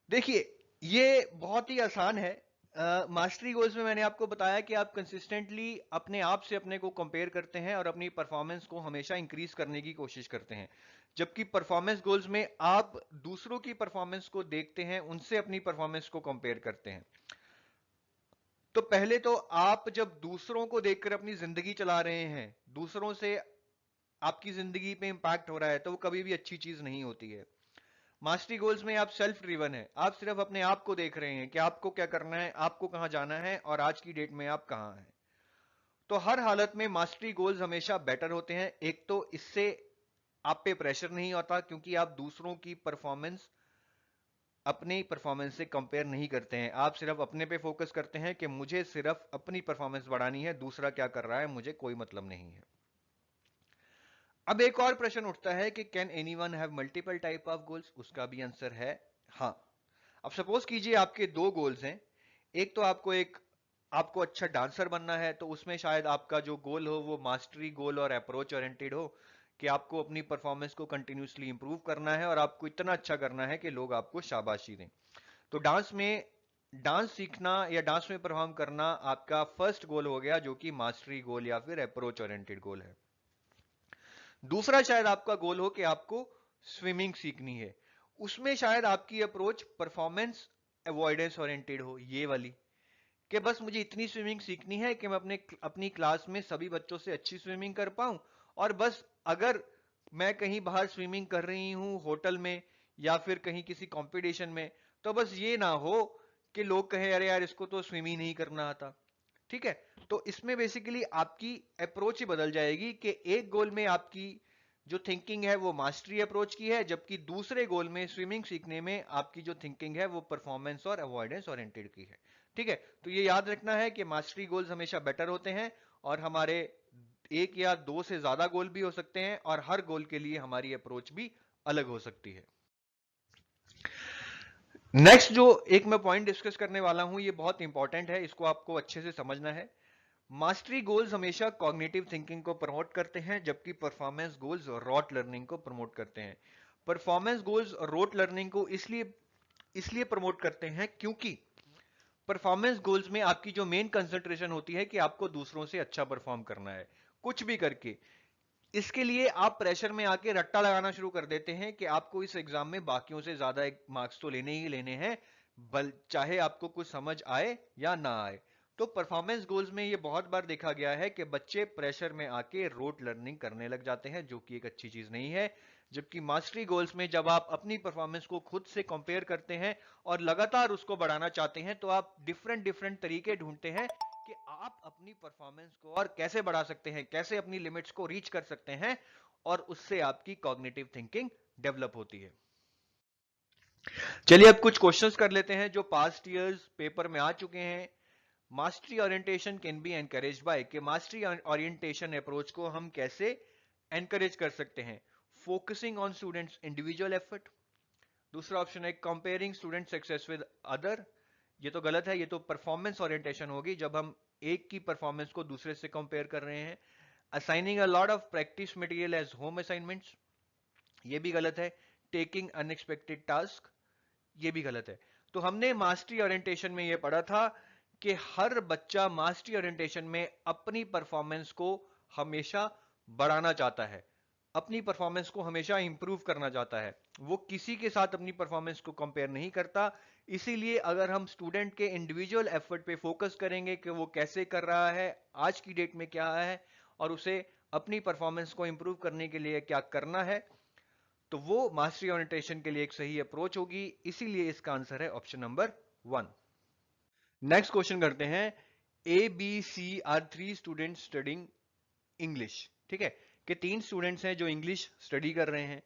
देखिए, ये बहुत ही आसान है। मास्टरी गोल्स में मैंने आपको बताया कि आप कंसिस्टेंटली अपने आप से अपने को कंपेयर करते हैं और अपनी परफॉर्मेंस को हमेशा इंक्रीज करने की कोशिश करते हैं, जबकि परफॉर्मेंस गोल्स में आप दूसरों की परफॉर्मेंस को देखते हैं, उनसे अपनी परफॉर्मेंस को कंपेयर करते हैं। तो पहले तो आप जब दूसरों को देखकर अपनी जिंदगी चला रहे हैं, दूसरों से आपकी जिंदगी पे इंपैक्ट हो रहा है, तो वो कभी भी अच्छी चीज नहीं होती है। मास्टरी गोल्स में आप सेल्फ ड्रिवन है, आप सिर्फ अपने आप को देख रहे हैं कि आपको क्या करना है, आपको कहां जाना है और आज की डेट में आप कहां हैं। तो हर हालत में मास्टरी गोल्स हमेशा बेटर होते हैं। एक तो इससे आप पे प्रेशर नहीं होता, क्योंकि आप दूसरों की परफॉर्मेंस अपनी परफॉर्मेंस से कंपेयर नहीं करते हैं, आप सिर्फ अपने पे फोकस करते हैं कि मुझे सिर्फ अपनी परफॉर्मेंस बढ़ानी है, दूसरा क्या कर रहा है मुझे कोई मतलब नहीं है। अब एक और प्रश्न उठता है कि can anyone have multiple type of goals. उसका भी आंसर है हाँ। अब सपोज कीजिए आपके दो गोल्स हैं। एक तो आपको अच्छा डांसर बनना है, तो उसमें शायद आपका जो गोल हो वो मास्टरी गोल और अप्रोच ओरिएंटेड हो, कि आपको अपनी परफॉर्मेंस को कंटिन्यूसली इंप्रूव करना है और आपको इतना अच्छा करना है कि लोग आपको शाबाशी दें। तो डांस सीखना या डांस में परफॉर्म करना आपका फर्स्ट गोल हो गया, जो कि मास्टरी गोल या फिर अप्रोच ओरिएंटेड गोल है। दूसरा शायद आपका गोल हो कि आपको स्विमिंग सीखनी है, उसमें शायद आपकी अप्रोच परफॉर्मेंस अवॉइडेंस ओरिएंटेड हो, ये वाली, कि बस मुझे इतनी स्विमिंग सीखनी है कि मैं अपनी क्लास में सभी बच्चों से अच्छी स्विमिंग कर पाऊं, और बस अगर मैं कहीं बाहर स्विमिंग कर रही हूं होटल में या फिर कहीं किसी कंपटीशन में, तो बस ये ना हो कि लोग कहें अरे यार इसको तो स्विमिंग नहीं करना आता। ठीक है। तो इसमें बेसिकली आपकी अप्रोच ही बदल जाएगी कि एक गोल में आपकी जो थिंकिंग है वो मास्टरी अप्रोच की है, जबकि दूसरे गोल में स्विमिंग सीखने में आपकी जो थिंकिंग है वो परफॉर्मेंस और अवॉइडेंस ओरिएंटेड की है। ठीक है, तो ये याद रखना है कि मास्टरी गोल्स हमेशा बेटर होते हैं और हमारे एक या दो से ज्यादा गोल भी हो सकते हैं और हर गोल के लिए हमारी अप्रोच भी अलग हो सकती है। नेक्स्ट जो एक मैं पॉइंट डिस्कस करने वाला हूं ये बहुत इंपॉर्टेंट है, इसको आपको अच्छे से समझना है। मास्टरी गोल्स हमेशा कॉग्निटिव थिंकिंग को प्रमोट करते हैं, जबकि परफॉर्मेंस गोल्स रोट लर्निंग को प्रमोट करते हैं। परफॉर्मेंस गोल्स रोट लर्निंग को इसलिए प्रमोट करते हैं क्योंकि परफॉर्मेंस गोल्स में आपकी जो मेन कंसंट्रेशन होती है कि आपको दूसरों से अच्छा परफॉर्म करना है कुछ भी करके। इसके लिए आप प्रेशर में आके रट्टा लगाना शुरू कर देते हैं कि आपको इस एग्जाम में बाकियों से ज्यादा मार्क्स तो लेने ही लेने हैं, चाहे आपको कुछ समझ आए या ना आए। तो परफॉर्मेंस गोल्स में ये बहुत बार देखा गया है कि बच्चे प्रेशर में आके रोट लर्निंग करने लग जाते हैं, जो कि एक अच्छी चीज नहीं है। जबकि मास्टरी गोल्स में जब आप अपनी परफॉर्मेंस को खुद से कंपेयर करते हैं और लगातार उसको बढ़ाना चाहते हैं, तो आप डिफरेंट डिफरेंट तरीके ढूंढते हैं कि आप अपनी परफॉर्मेंस को और कैसे बढ़ा सकते हैं, कैसे अपनी लिमिट्स को रीच कर सकते हैं, और उससे आपकी कॉग्निटिव थिंकिंग डेवलप होती है। चलिए अब कुछ क्वेश्चंस कर लेते हैं जो पास्ट ईयर्स पेपर में आ चुके हैं। Mastery orientation can be encouraged by, कि मास्टरी ओरिएंटेशन अप्रोच को हम कैसे एनकरेज कर सकते हैं। Focusing on students individual effort. दूसरा ऑप्शन है comparing student success with other. ये तो गलत है, ये तो परफॉर्मेंस ओरिएंटेशन होगी जब हम एक की परफॉर्मेंस को दूसरे से कंपेयर कर रहे हैं। Assigning a lot of practice material age home assignments, ये भी गलत है। टेकिंग अनएक्सपेक्टेड टास्क, ये भी गलत है। तो हमने मास्टरी ओरिएंटेशन में ये पढ़ा था कि हर बच्चा मास्टरी ओरिएंटेशन में अपनी परफॉर्मेंस को हमेशा बढ़ाना चाहता है, अपनी परफॉर्मेंस को हमेशा इंप्रूव करना चाहता है, वो किसी के साथ अपनी परफॉर्मेंस को कंपेयर नहीं करता। इसीलिए अगर हम स्टूडेंट के इंडिविजुअल एफर्ट पे फोकस करेंगे कि वो कैसे कर रहा है, आज की डेट में क्या है, और उसे अपनी परफॉर्मेंस को इंप्रूव करने के लिए क्या करना है, तो वो मास्टरी ओरिएंटेशन के लिए एक सही अप्रोच होगी। इसीलिए इसका आंसर है ऑप्शन नंबर 1। नेक्स्ट क्वेश्चन करते हैं। A B C are 3 students studying English. ठीक है, कि 3 स्टूडेंट्स हैं जो इंग्लिश स्टडी कर रहे हैं।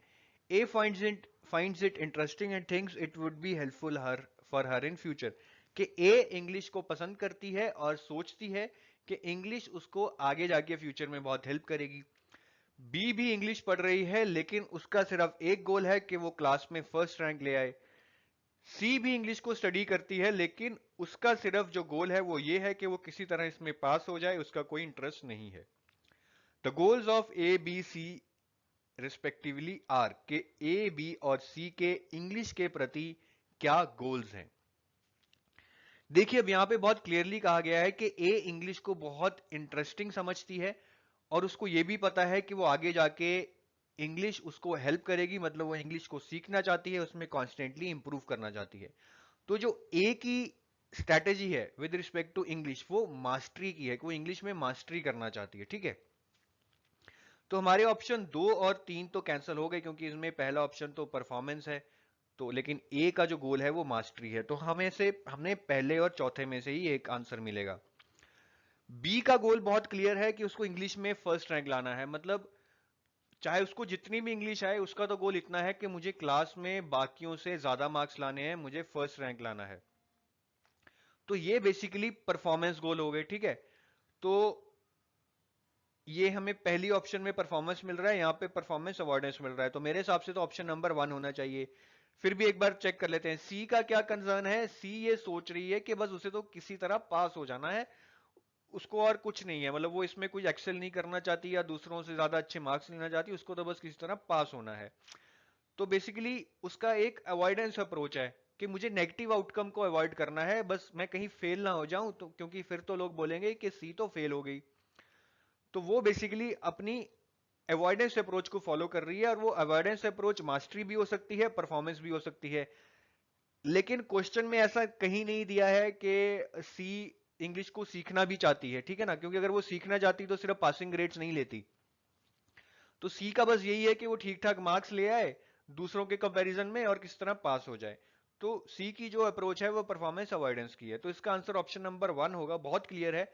A finds it interesting and thinks it would be helpful for her in future, कि ए इंग्लिश को पसंद करती है और सोचती है कि इंग्लिश उसको आगे जाके फ्यूचर में बहुत हेल्प करेगी। बी भी इंग्लिश पढ़ रही है लेकिन उसका सिर्फ एक गोल है कि वो क्लास में फर्स्ट रैंक ले आए। सी भी इंग्लिश को स्टडी करती है लेकिन उसका सिर्फ जो गोल है वो ये है कि वो किसी तरह इसमें पास हो जाए, उसका कोई इंटरेस्ट नहीं है। The goals of A B C respectively are, के ए बी और सी के इंग्लिश के प्रति क्या गोल्स हैं। देखिए अब यहां पे बहुत क्लियरली कहा गया है कि ए इंग्लिश को बहुत इंटरेस्टिंग समझती है और उसको यह भी पता है कि वो आगे जाके इंग्लिश उसको हेल्प करेगी, मतलब वो इंग्लिश को सीखना चाहती है, उसमें कॉन्स्टेंटली इंप्रूव करना चाहती है। तो जो ए की स्ट्रैटेजी है विद रिस्पेक्ट टू इंग्लिश वो मास्टरी की है, कि वो इंग्लिश में मास्टरी करना चाहती है। ठीक है, तो हमारे ऑप्शन 2 और 3 तो कैंसिल हो गए क्योंकि इसमें पहला ऑप्शन तो परफॉर्मेंस है, तो लेकिन ए का जो गोल है वो मास्टरी है, तो हमने पहले और चौथे में से ही एक आंसर मिलेगा। बी का गोल बहुत क्लियर है कि उसको इंग्लिश में फर्स्ट रैंक लाना है, मतलब चाहे उसको जितनी भी इंग्लिश आए उसका तो गोल इतना है कि मुझे क्लास में बाकियों से ज्यादा मार्क्स लाने हैं, मुझे फर्स्ट रैंक लाना है। तो ये बेसिकली परफॉर्मेंस गोल हो गए। ठीक है, तो ये हमें पहली ऑप्शन में परफॉर्मेंस मिल रहा है, यहां पे परफॉर्मेंस अवॉइडेंस मिल रहा है, तो मेरे हिसाब से तो ऑप्शन नंबर 1 होना चाहिए। फिर भी एक बार चेक कर लेते हैं सी का क्या कंसर्न है। सी ये सोच रही है कि बस उसे तो किसी तरह पास हो जाना है, उसको और कुछ नहीं है, मतलब वो इसमें कुछ एक्सेल नहीं करना चाहती या दूसरों से ज्यादा अच्छे मार्क्स लेना चाहती, उसको तो बस किसी तरह पास होना है। तो बेसिकली उसका एक अवॉइडेंस अप्रोच है कि मुझे नेगेटिव आउटकम को अवॉइड करना है, बस मैं कहीं फेल ना हो जाऊं, तो क्योंकि फिर तो लोग बोलेंगे कि सी तो फेल हो गई। तो वो बेसिकली अपनी अवॉइडेंस अप्रोच को फॉलो कर रही है, और वो अवॉइडेंस अप्रोच मास्टरी भी हो सकती है, परफॉर्मेंस भी हो सकती है। लेकिन क्वेश्चन में ऐसा कहीं नहीं दिया है कि सी इंग्लिश को सीखना भी चाहती है, ठीक है ना, क्योंकि अगर वो सीखना चाहती तो सिर्फ पासिंग ग्रेड्स नहीं लेती। तो सी का बस यही है कि वो ठीक ठाक मार्क्स ले आए दूसरों के कंपैरिजन में और किस तरह पास हो जाए। तो सी की जो अप्रोच है वो परफॉर्मेंस अवॉइडेंस की है, तो इसका आंसर ऑप्शन नंबर 1 होगा, बहुत क्लियर है।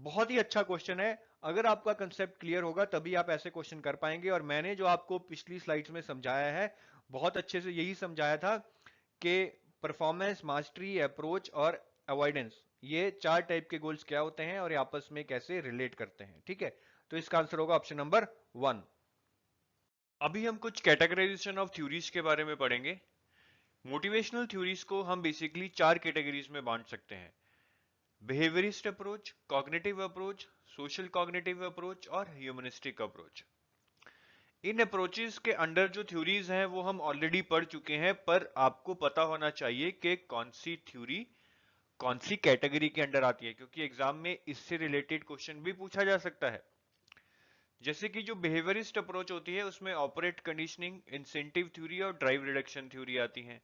बहुत ही अच्छा क्वेश्चन है। अगर आपका कंसेप्ट क्लियर होगा तभी आप ऐसे क्वेश्चन कर पाएंगे। और मैंने जो आपको पिछली स्लाइड्स में समझाया है बहुत अच्छे से यही समझाया था कि परफॉर्मेंस, मास्टरी, अप्रोच और अवॉइडेंस, ये 4 टाइप के गोल्स क्या होते हैं और ये आपस में कैसे रिलेट करते हैं। ठीक है, तो इसका आंसर होगा ऑप्शन नंबर 1। अभी हम कुछ कैटेगराइजेशन ऑफ थ्योरीज के बारे में पढ़ेंगे। मोटिवेशनल थ्योरीज को हम बेसिकली 4 कैटेगरीज में बांट सकते हैं: behaviourist approach, cognitive approach, social cognitive approach और ह्यूमनिस्टिक अप्रोच। इन अप्रोचेस के अंडर जो थ्योरीज हैं वो हम ऑलरेडी पढ़ चुके हैं, पर आपको पता होना चाहिए कि कौन सी थ्योरी कौन सी कैटेगरी के अंडर आती है, क्योंकि एग्जाम में इससे रिलेटेड क्वेश्चन भी पूछा जा सकता है। जैसे कि जो बिहेवियरिस्ट अप्रोच होती है उसमें ऑपरेट कंडीशनिंग, इंसेंटिव थ्योरी और ड्राइव रिडक्शन थ्योरी आती है।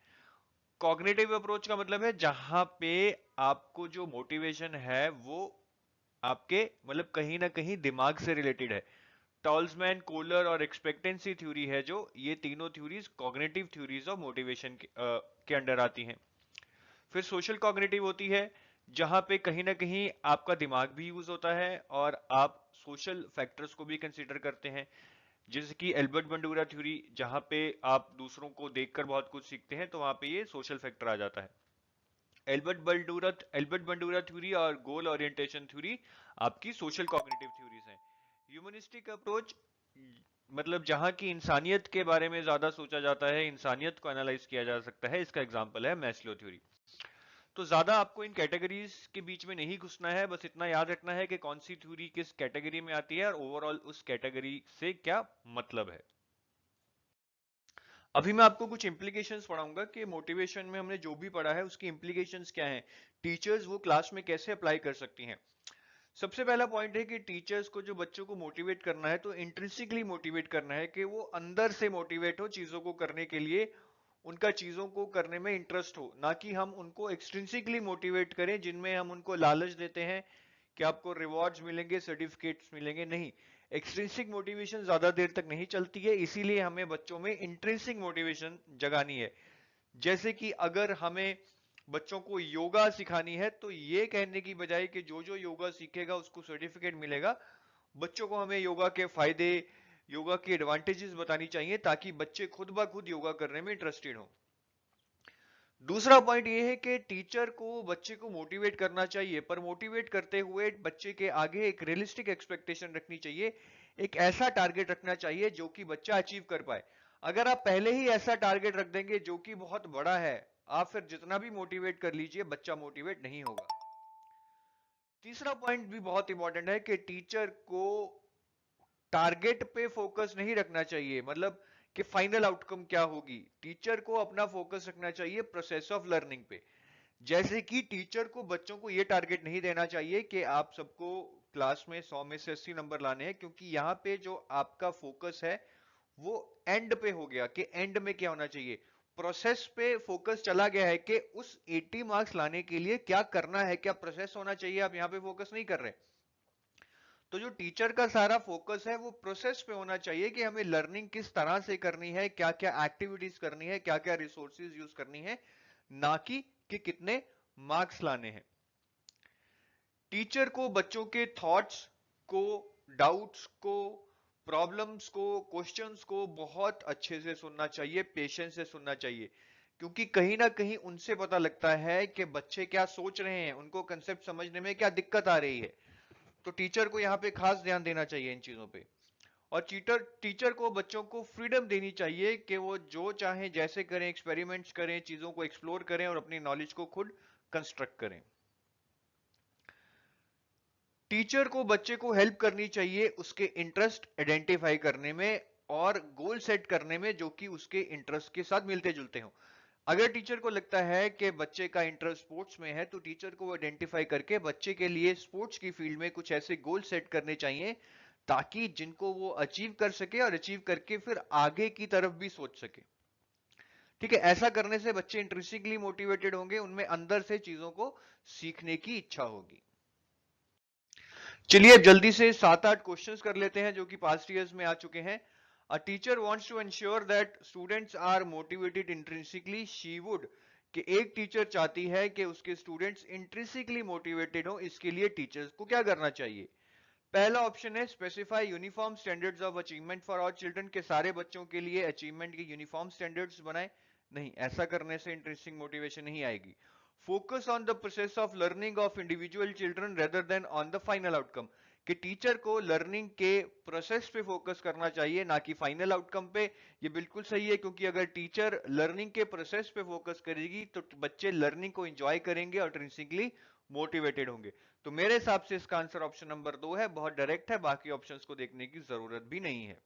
कॉग्निटिव अप्रोच का मतलब है जहां पे आपको जो मोटिवेशन है वो आपके मतलब कहीं ना कहीं दिमाग से रिलेटेड है। टॉल्समैन, कोलर और एक्सपेक्टेंसी थ्योरी है जो, ये तीनों theories cognitive theories of motivation के अंडर आती हैं। फिर सोशल कॉग्निटिव होती है जहां पे कहीं ना कहीं आपका दिमाग भी यूज होता है और आप सोशल फैक्टर्स को भी कंसीडर करते हैं, जैसे कि एल्बर्ट बंडूरा थ्योरी, जहां पे आप दूसरों को देखकर बहुत कुछ सीखते हैं, तो वहां पे ये सोशल फैक्टर आ जाता है। एल्बर्ट बंडूरा थ्योरी और गोल ओरिएंटेशन थ्योरी आपकी सोशल कॉग्निटिव थ्योरीज हैं। ह्यूमनिस्टिक अप्रोच मतलब जहां की इंसानियत के बारे में ज्यादा सोचा जाता है, इंसानियत को एनालाइज किया जा सकता है, इसका एग्जांपल है मैस्लो थ्योरी। तो ज्यादा आपको इन कैटेगरीज के बीच में नहीं घुसना है, बस इतना याद रखना है कि कौन सी थ्योरी किस कैटेगरी में आती है और ओवरऑल उस कैटेगरी से क्या मतलब है। अभी मैं आपको कुछ इंप्लीकेशंस पढ़ाऊंगा कि मोटिवेशन में हमने जो भी पढ़ा है उसकी इंप्लीकेशंस क्या हैं, टीचर्स वो क्लास में कैसे अप्लाई कर सकती हैं। सबसे पहला पॉइंट है कि टीचर्स को जो बच्चों को मोटिवेट करना है तो इंट्रिंसिकली मोटिवेट करना है, कि वो अंदर से मोटिवेट हो चीजों को करने के लिए, उनका चीजों को करने में इंटरेस्ट हो, ना कि हम उनको एक्सट्रिंसिकली मोटिवेट करें जिनमें हम उनको लालच देते हैं कि आपको रिवॉर्ड्स मिलेंगे, सर्टिफिकेट्स मिलेंगे। नहीं, एक्सट्रिंसिक मोटिवेशन ज्यादा देर तक नहीं चलती है, इसीलिए हमें बच्चों में इंट्रिंसिक मोटिवेशन जगानी है। जैसे कि अगर हमें बच्चों को योगा सिखानी है तो ये कहने की बजाय कि जो जो योगा सीखेगा उसको सर्टिफिकेट मिलेगा, बच्चों को हमें योगा के फायदे, योगा के एडवांटेजेस बतानी चाहिए ताकि बच्चे खुद ब खुद योगा करने में इंटरेस्टेड हो। दूसरा पॉइंट ये है कि टीचर को बच्चे को मोटिवेट करना चाहिए, पर मोटिवेट करते हुए बच्चे के आगे एक रियलिस्टिक एक्सपेक्टेशन रखनी चाहिए, एक ऐसा टारगेट रखना चाहिए जो कि बच्चा अचीव कर पाए। अगर आप पहले ही ऐसा टारगेट रख देंगे जो कि बहुत बड़ा है, आप फिर जितना भी मोटिवेट कर लीजिए बच्चा मोटिवेट नहीं होगा। तीसरा पॉइंट भी बहुत इंपॉर्टेंट है कि टीचर को टारगेट पे फोकस नहीं रखना चाहिए, मतलब कि फाइनल आउटकम क्या होगी। टीचर को अपना फोकस रखना चाहिए प्रोसेस ऑफ लर्निंग पे। जैसे कि टीचर को बच्चों को यह टारगेट नहीं देना चाहिए कि आप सबको क्लास में 100 में से 80 नंबर लाने हैं, क्योंकि यहां पे जो आपका फोकस है वो एंड पे हो गया कि एंड में क्या होना चाहिए। प्रोसेस पे फोकस चला गया है कि उस 80 मार्क्स लाने के लिए क्या करना है, क्या प्रोसेस होना चाहिए, आप यहां पे फोकस नहीं कर रहे। तो जो टीचर का सारा फोकस है वो प्रोसेस पे होना चाहिए कि हमें लर्निंग किस तरह से करनी है, क्या क्या एक्टिविटीज करनी है, क्या क्या रिसोर्सेज यूज करनी है, ना कि कितने मार्क्स लाने हैं। टीचर को बच्चों के थॉट्स को, डाउट्स को, प्रॉब्लम्स को, क्वेश्चंस को बहुत अच्छे से सुनना चाहिए, पेशेंस से सुनना चाहिए, क्योंकि कहीं ना कहीं उनसे पता लगता है कि बच्चे क्या सोच रहे हैं, उनको कंसेप्ट समझने में क्या दिक्कत आ रही है। तो टीचर को यहाँ पे खास ध्यान देना चाहिए इन चीजों पे। और टीचर को बच्चों को फ्रीडम देनी चाहिए कि वो जो चाहें जैसे करें, एक्सपेरिमेंट्स करें, चीजों को एक्सप्लोर करें और अपनी नॉलेज को खुद कंस्ट्रक्ट करें। टीचर को बच्चे को हेल्प करनी चाहिए उसके इंटरेस्ट आइडेंटिफाई करने में और गोल सेट करने में जो कि उसके इंटरेस्ट के साथ मिलते जुलते हो। अगर टीचर को लगता है कि बच्चे का इंटरेस्ट स्पोर्ट्स में है तो टीचर को आइडेंटिफाई करके बच्चे के लिए स्पोर्ट्स की फील्ड में कुछ ऐसे गोल सेट करने चाहिए ताकि जिनको वो अचीव कर सके और अचीव करके फिर आगे की तरफ भी सोच सके। ठीक है, ऐसा करने से बच्चे इंटरेस्टिंगली मोटिवेटेड होंगे, उनमें अंदर से चीजों को सीखने की इच्छा होगी। चलिए अब जल्दी से 7-8 क्वेश्चंस कर लेते हैं जो कि पास्ट ईयर्स में आ चुके हैं। A teacher wants to ensure that students are motivated intrinsically, she would, कि एक टीचर चाहती है कि उसके स्टूडेंट्स इंट्रिंसिकली मोटिवेटेड हो, इसके लिए टीचर्स को क्या करना चाहिए? पहला ऑप्शन है specify uniform standards of achievement for all children, के सारे बच्चों के लिए अचीवमेंट के यूनिफॉर्म स्टैंडर्ड्स बनाए। नहीं, ऐसा करने से इंटरेस्टिंग मोटिवेशन नहीं आएगी। Focus on the process of learning of individual children rather than on the final outcome, कि टीचर को लर्निंग के प्रोसेस पे फोकस करना चाहिए, ना कि फाइनल आउटकम पे। ये बिल्कुल सही है, क्योंकि अगर टीचर लर्निंग के प्रोसेस पे फोकस करेगी तो बच्चे लर्निंग को एंजॉय करेंगे और इंट्रिंसिकली मोटिवेटेड होंगे। तो मेरे हिसाब से इसका आंसर ऑप्शन नंबर 2 है, बहुत डायरेक्ट है, बाकी ऑप्शंस को देखने की जरूरत भी नहीं है।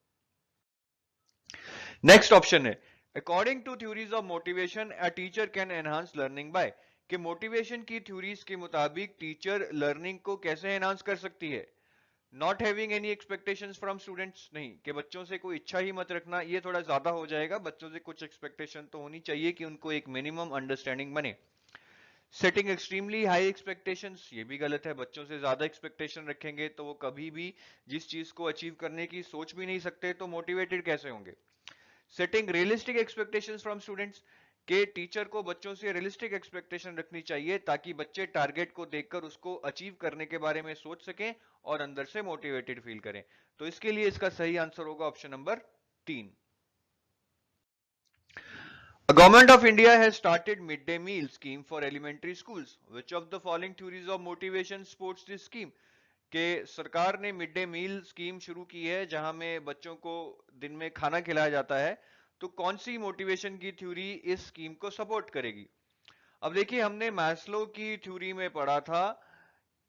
नेक्स्ट ऑप्शन है according to theories of motivation a teacher can enhance learning by, कि मोटिवेशन की थ्योरीज के मुताबिक टीचर लर्निंग को कैसे एनहांस कर सकती है? Not having any expectations from students, नहीं कि बच्चों से कोई इच्छा ही मत रखना, ये थोड़ा ज्यादा हो जाएगा। बच्चों से कुछ एक्सपेक्टेशन तो होनी चाहिए कि उनको एक मिनिमम अंडरस्टैंडिंग बने। सेटिंग एक्सट्रीमली हाई एक्सपेक्टेशंस, ये भी गलत है। बच्चों से ज्यादा एक्सपेक्टेशन रखेंगे तो वो कभी भी जिस चीज को अचीव करने की सोच भी नहीं सकते, तो मोटिवेटेड कैसे होंगे? Setting realistic expectations from students, के टीचर को बच्चों से रियलिस्टिक एक्सपेक्टेशन रखनी चाहिए ताकि बच्चे टारगेट को देखकर उसको अचीव करने के बारे में सोच सकें और अंदर से मोटिवेटेड फील करें। तो इसके लिए इसका सही आंसर होगा option number 3। A government of India has started midday meal scheme for elementary schools. Which of the following theories of motivation supports this scheme? कि सरकार ने मिड डे मील स्कीम शुरू की है जहां में बच्चों को दिन में खाना खिलाया जाता है। तो कौन सी मोटिवेशन की थ्योरी इस स्कीम को सपोर्ट करेगी? अब देखिए, हमने मैस्लो की थ्योरी में पढ़ा था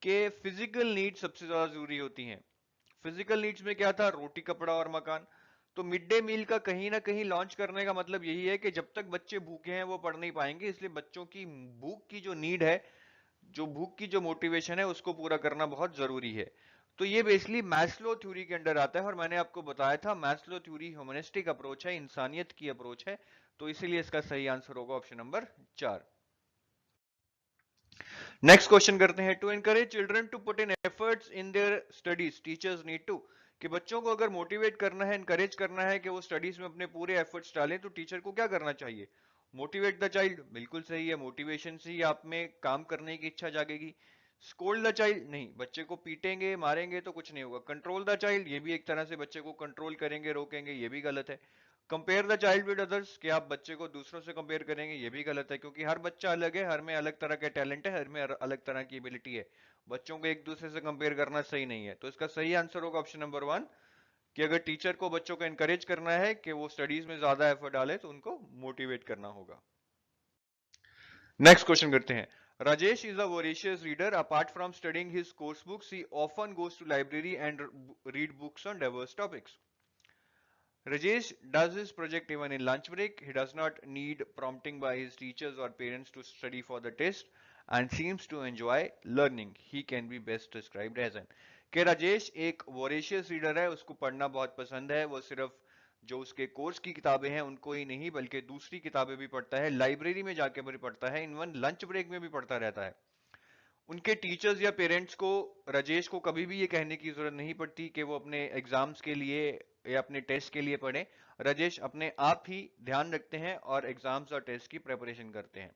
कि फिजिकल नीड सबसे ज्यादा जरूरी होती हैं। फिजिकल नीड्स में क्या था? रोटी, कपड़ा और मकान। तो मिड डे मील का कहीं ना कहीं लॉन्च करने का मतलब यही है कि जब तक बच्चे भूखे हैं वो पढ़ नहीं पाएंगे, इसलिए बच्चों की भूख की जो नीड है, जो भूख की जो मोटिवेशन है, उसको पूरा करना बहुत जरूरी है। तो ये बेसिकली मैस्लो थ्योरी के अंडर आता है, और मैंने आपको बताया था मैस्लो थ्योरी ह्यूमनिस्टिक अप्रोच है, इंसानियत की अप्रोच है। तो इसीलिए इसका सही आंसर होगा ऑप्शन नंबर 4। नेक्स्ट क्वेश्चन करते हैं। To encourage children to put in efforts in their studies teachers need to, कि बच्चों को अगर मोटिवेट करना है, एनकरेज करना है कि वो स्टडीज में अपने पूरे एफर्ट्स डालें, तो टीचर को क्या करना चाहिए? मोटिवेट द चाइल्ड, बिल्कुल सही है। मोटिवेशन से ही आप में काम करने की इच्छा जागेगी। स्कोल्ड द चाइल्ड, नहीं, बच्चे को पीटेंगे मारेंगे तो कुछ नहीं होगा। कंट्रोल द चाइल्ड, ये भी एक तरह से बच्चे को कंट्रोल करेंगे, रोकेंगे, ये भी गलत है। Compare the child with others, कि आप बच्चे को दूसरों से कंपेयर करेंगे, ये भी गलत है, क्योंकि हर बच्चा अलग है, हर में अलग तरह के टैलेंट है, हर में अलग तरह की एबिलिटी है। बच्चों को एक दूसरे से कंपेयर करना सही नहीं है। तो इसका सही आंसर होगा ऑप्शन नंबर 1, कि अगर टीचर को बच्चों को एनकरेज करना है कि वो स्टडीज में ज्यादा एफर्ट डाले, तो उनको मोटिवेट करना होगा। नेक्स्ट क्वेश्चन करते हैं। Rajesh is a voracious reader. Apart from studying his course books, he often goes to library and read books on diverse topics. Rajesh does his project even in lunch break. He does not need prompting by his teachers or parents to study for the test and seems to enjoy learning. He can be best described as an, कि राजेश एक voracious reader है, उसको पढ़ना बहुत पसंद है। वो सिर्फ जो उसके कोर्स की किताबें हैं उनको ही नहीं, बल्कि दूसरी किताबें भी पढ़ता है, लाइब्रेरी में जाके भी पढ़ता है, इवन लंच ब्रेक में भी पढ़ता रहता है। उनके टीचर्स या पेरेंट्स को राजेश को कभी भी ये कहने की जरूरत नहीं पड़ती कि वो अपने एग्जाम्स के लिए या अपने टेस्ट के लिए पढ़ें। राजेश अपने आप ही ध्यान रखते हैं और एग्जाम्स और टेस्ट की प्रिपरेशन करते हैं।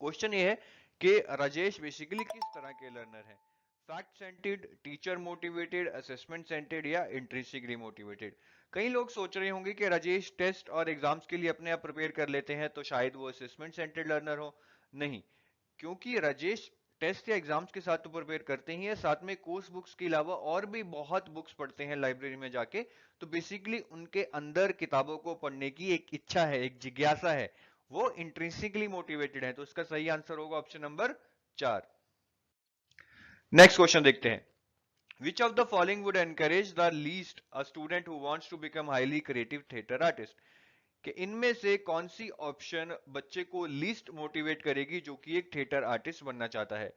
क्वेश्चन ये है कि राजेश बेसिकली किस तरह के लर्नर हैं? Fact centred, teacher motivated, assessment centred, या इंट्रिंसिकली मोटिवेटेड? कई लोग सोच रहे होंगे कि राजेश टेस्ट और एग्जाम्स के लिए अपने आप प्रिपेयर कर लेते हैं, तो शायद वो असेसमेंट सेंटर्ड लर्नर हो। नहीं, क्योंकि राजेश टेस्ट या एग्जाम्स के साथ तो प्रिपेयर करते ही है, साथ में कोर्स बुक्स के अलावा और भी बहुत बुक्स पढ़ते हैं लाइब्रेरी में जाके। तो बेसिकली उनके अंदर किताबों को पढ़ने की एक इच्छा है, एक जिज्ञासा है, वो इंट्रिंसिकली मोटिवेटेड है। तो इसका सही आंसर होगा ऑप्शन नंबर 4। नेक्स्ट क्वेश्चन देखते हैं। Which of the following would encourage the least a student who wants to become highly creative theater artist? कि इनमें से कौन सी ऑप्शन बच्चे को लीस्ट मोटिवेट करेगी जो कि एक थिएटर आर्टिस्ट बनना चाहता है?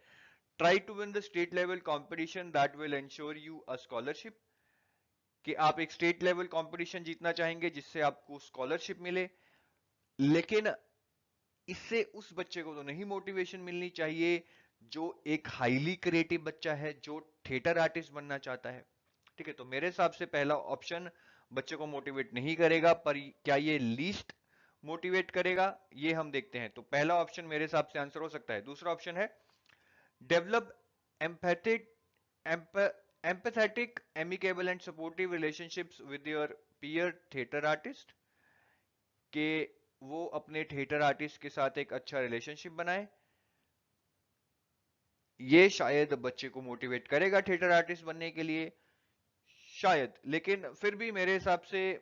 Try to win the state level competition that will ensure you a scholarship, कि आप एक स्टेट लेवल कंपटीशन जीतना चाहेंगे जिससे आपको स्कॉलरशिप मिले। लेकिन इससे उस बच्चे को तो नहीं मोटिवेशन मिलनी चाहिए जो एक हाईली क्रिएटिव बच्चा है, जो थिएटर आर्टिस्ट बनना चाहता है। ठीक है, तो मेरे हिसाब से पहला ऑप्शन बच्चे को मोटिवेट नहीं करेगा, पर क्या ये लीस्ट मोटिवेट करेगा, ये हम देखते हैं। तो पहला ऑप्शन मेरे हिसाब से आंसर हो सकता है। दूसरा ऑप्शन है develop empathic empathetic amicable and supportive relationships with your peer theatre artist, कि वो अपने थिएटर आर्टिस्ट के साथ एक अच्छा रिलेशनशिप बनाए। ये शायद बच्चे को मोटिवेट करेगा थिएटर आर्टिस्ट बनने के लिए, शायद। लेकिन फिर भी मेरे हिसाब से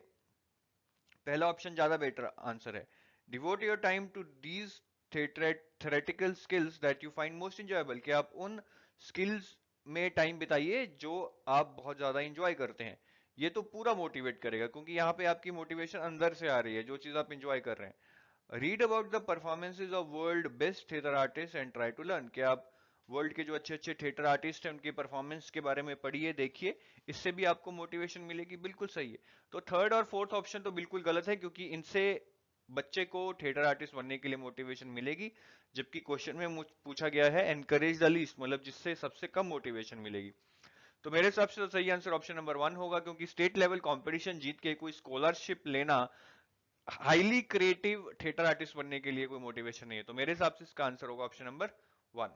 पहला ऑप्शन ज्यादा बेटर आंसर है। Devote your time to these theoretical skills that you find most enjoyable, कि आप उन स्किल्स में टाइम बिताइए जो आप बहुत ज्यादा इंजॉय करते हैं। ये तो पूरा मोटिवेट करेगा, क्योंकि यहाँ पे आपकी मोटिवेशन अंदर से आ रही है, जो चीज आप इंजॉय कर रहे हैं। Read about the performances of world best theatre artist and try to learn, कि आप वर्ल्ड के जो अच्छे अच्छे थिएटर आर्टिस्ट हैं उनके परफॉर्मेंस के बारे में पढ़िए, देखिए, इससे भी आपको मोटिवेशन मिलेगी। बिल्कुल सही है। तो थर्ड और फोर्थ ऑप्शन तो बिल्कुल गलत है, क्योंकि इनसे बच्चे को थिएटर आर्टिस्ट बनने के लिए मोटिवेशन मिलेगी, जबकि क्वेश्चन में पूछा गया है एनकरेज द लीस्ट, मतलब जिससे सबसे कम मोटिवेशन मिलेगी। तो मेरे हिसाब से तो सही आंसर ऑप्शन नंबर 1 होगा, क्योंकि स्टेट लेवल कंपटीशन जीत के कोई स्कॉलरशिप लेना हाईली क्रिएटिव थिएटर आर्टिस्ट बनने के लिए कोई मोटिवेशन नहीं है। तो मेरे हिसाब से इसका आंसर होगा ऑप्शन नंबर 1।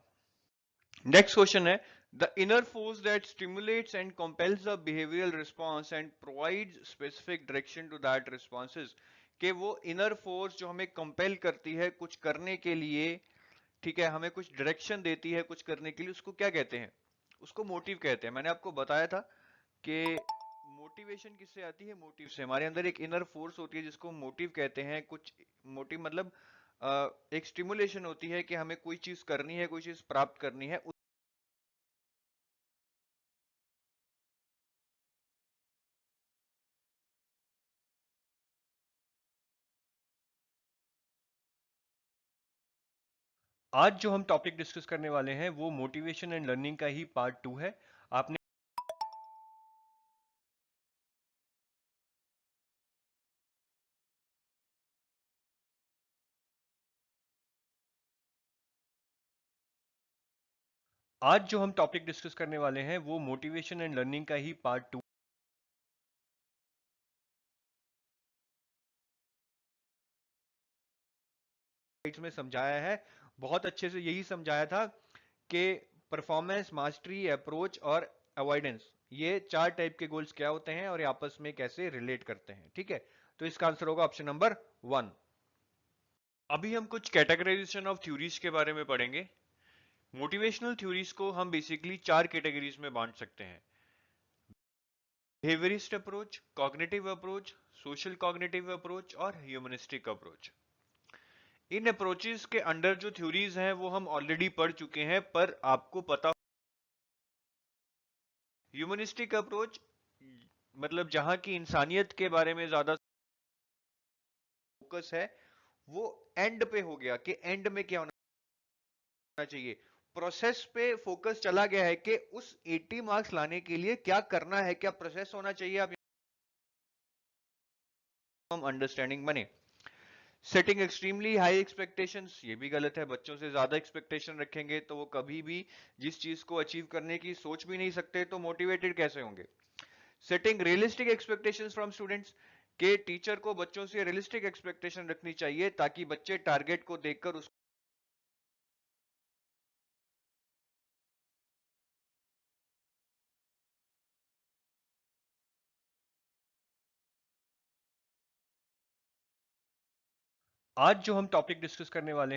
नेक्स्ट क्वेश्चन है the inner force that stimulates and compels the behavioural response and provides specific direction to that responses, कि वो इनर फोर्स जो हमें कंपेल करती है कुछ करने के लिए, ठीक है, हमें कुछ डायरेक्शन देती है कुछ करने के लिए, उसको क्या कहते हैं? उसको मोटिव कहते हैं। मैंने आपको बताया था कि मोटिवेशन किससे आती है? मोटिव से। हमारे अंदर एक इनर फोर्स होती है जिसको मोटिव कहते हैं। कुछ मोटिव मतलब एक स्टिमुलेशन होती है कि हमें कोई चीज करनी है, कोई चीज प्राप्त करनी है। आज जो हम टॉपिक डिस्कस करने वाले हैं वो मोटिवेशन एंड लर्निंग का ही पार्ट 2 है। आपने आज जो हम टॉपिक डिस्कस करने वाले हैं वो मोटिवेशन एंड लर्निंग का ही पार्ट 2 में समझाया है। बहुत अच्छे से यही समझाया था कि परफॉर्मेंस, मास्टरी, अप्रोच और अवॉइडेंस, ये 4 टाइप के गोल्स क्या होते हैं और ये आपस में कैसे रिलेट करते हैं। ठीक है, तो इसका आंसर होगा ऑप्शन नंबर 1। अभी हम कुछ कैटेगराइजेशन ऑफ थ्योरीज के बारे में पढ़ेंगे। मोटिवेशनल थ्योरीज को हम बेसिकली 4 कैटेगरीज में बांट सकते हैं: behaviourist approach, cognitive approach, social cognitive approach और ह्यूमनिस्टिक अप्रोच। इन अप्रोचेस के अंडर जो थ्योरीज हैं वो हम ऑलरेडी पढ़ चुके हैं, पर आपको पता, ह्यूमनिस्टिक अप्रोच मतलब जहां की इंसानियत के बारे में ज्यादा फोकस है, वो एंड पे हो गया कि एंड में क्या होना चाहिए। प्रोसेस पे फोकस चला गया है कि उस 80 मार्क्स लाने के लिए क्या करना है, क्या प्रोसेस होना चाहिए, आप हम अंडरस्टैंडिंग बने। सेटिंग एक्सट्रीमली हाई एक्सपेक्टेशंस, ये भी गलत है। बच्चों से ज्यादा एक्सपेक्टेशन रखेंगे तो वो कभी भी जिस चीज को अचीव करने की सोच भी नहीं सकते, तो मोटिवेटेड कैसे होंगे। Setting realistic expectations from students, के टीचर को बच्चों से रियलिस्टिक एक्सपेक्टेशन रखनी चाहिए ताकि बच्चे टारगेट को देखकर उस आज जो हम टॉपिक डिस्कस करने वाले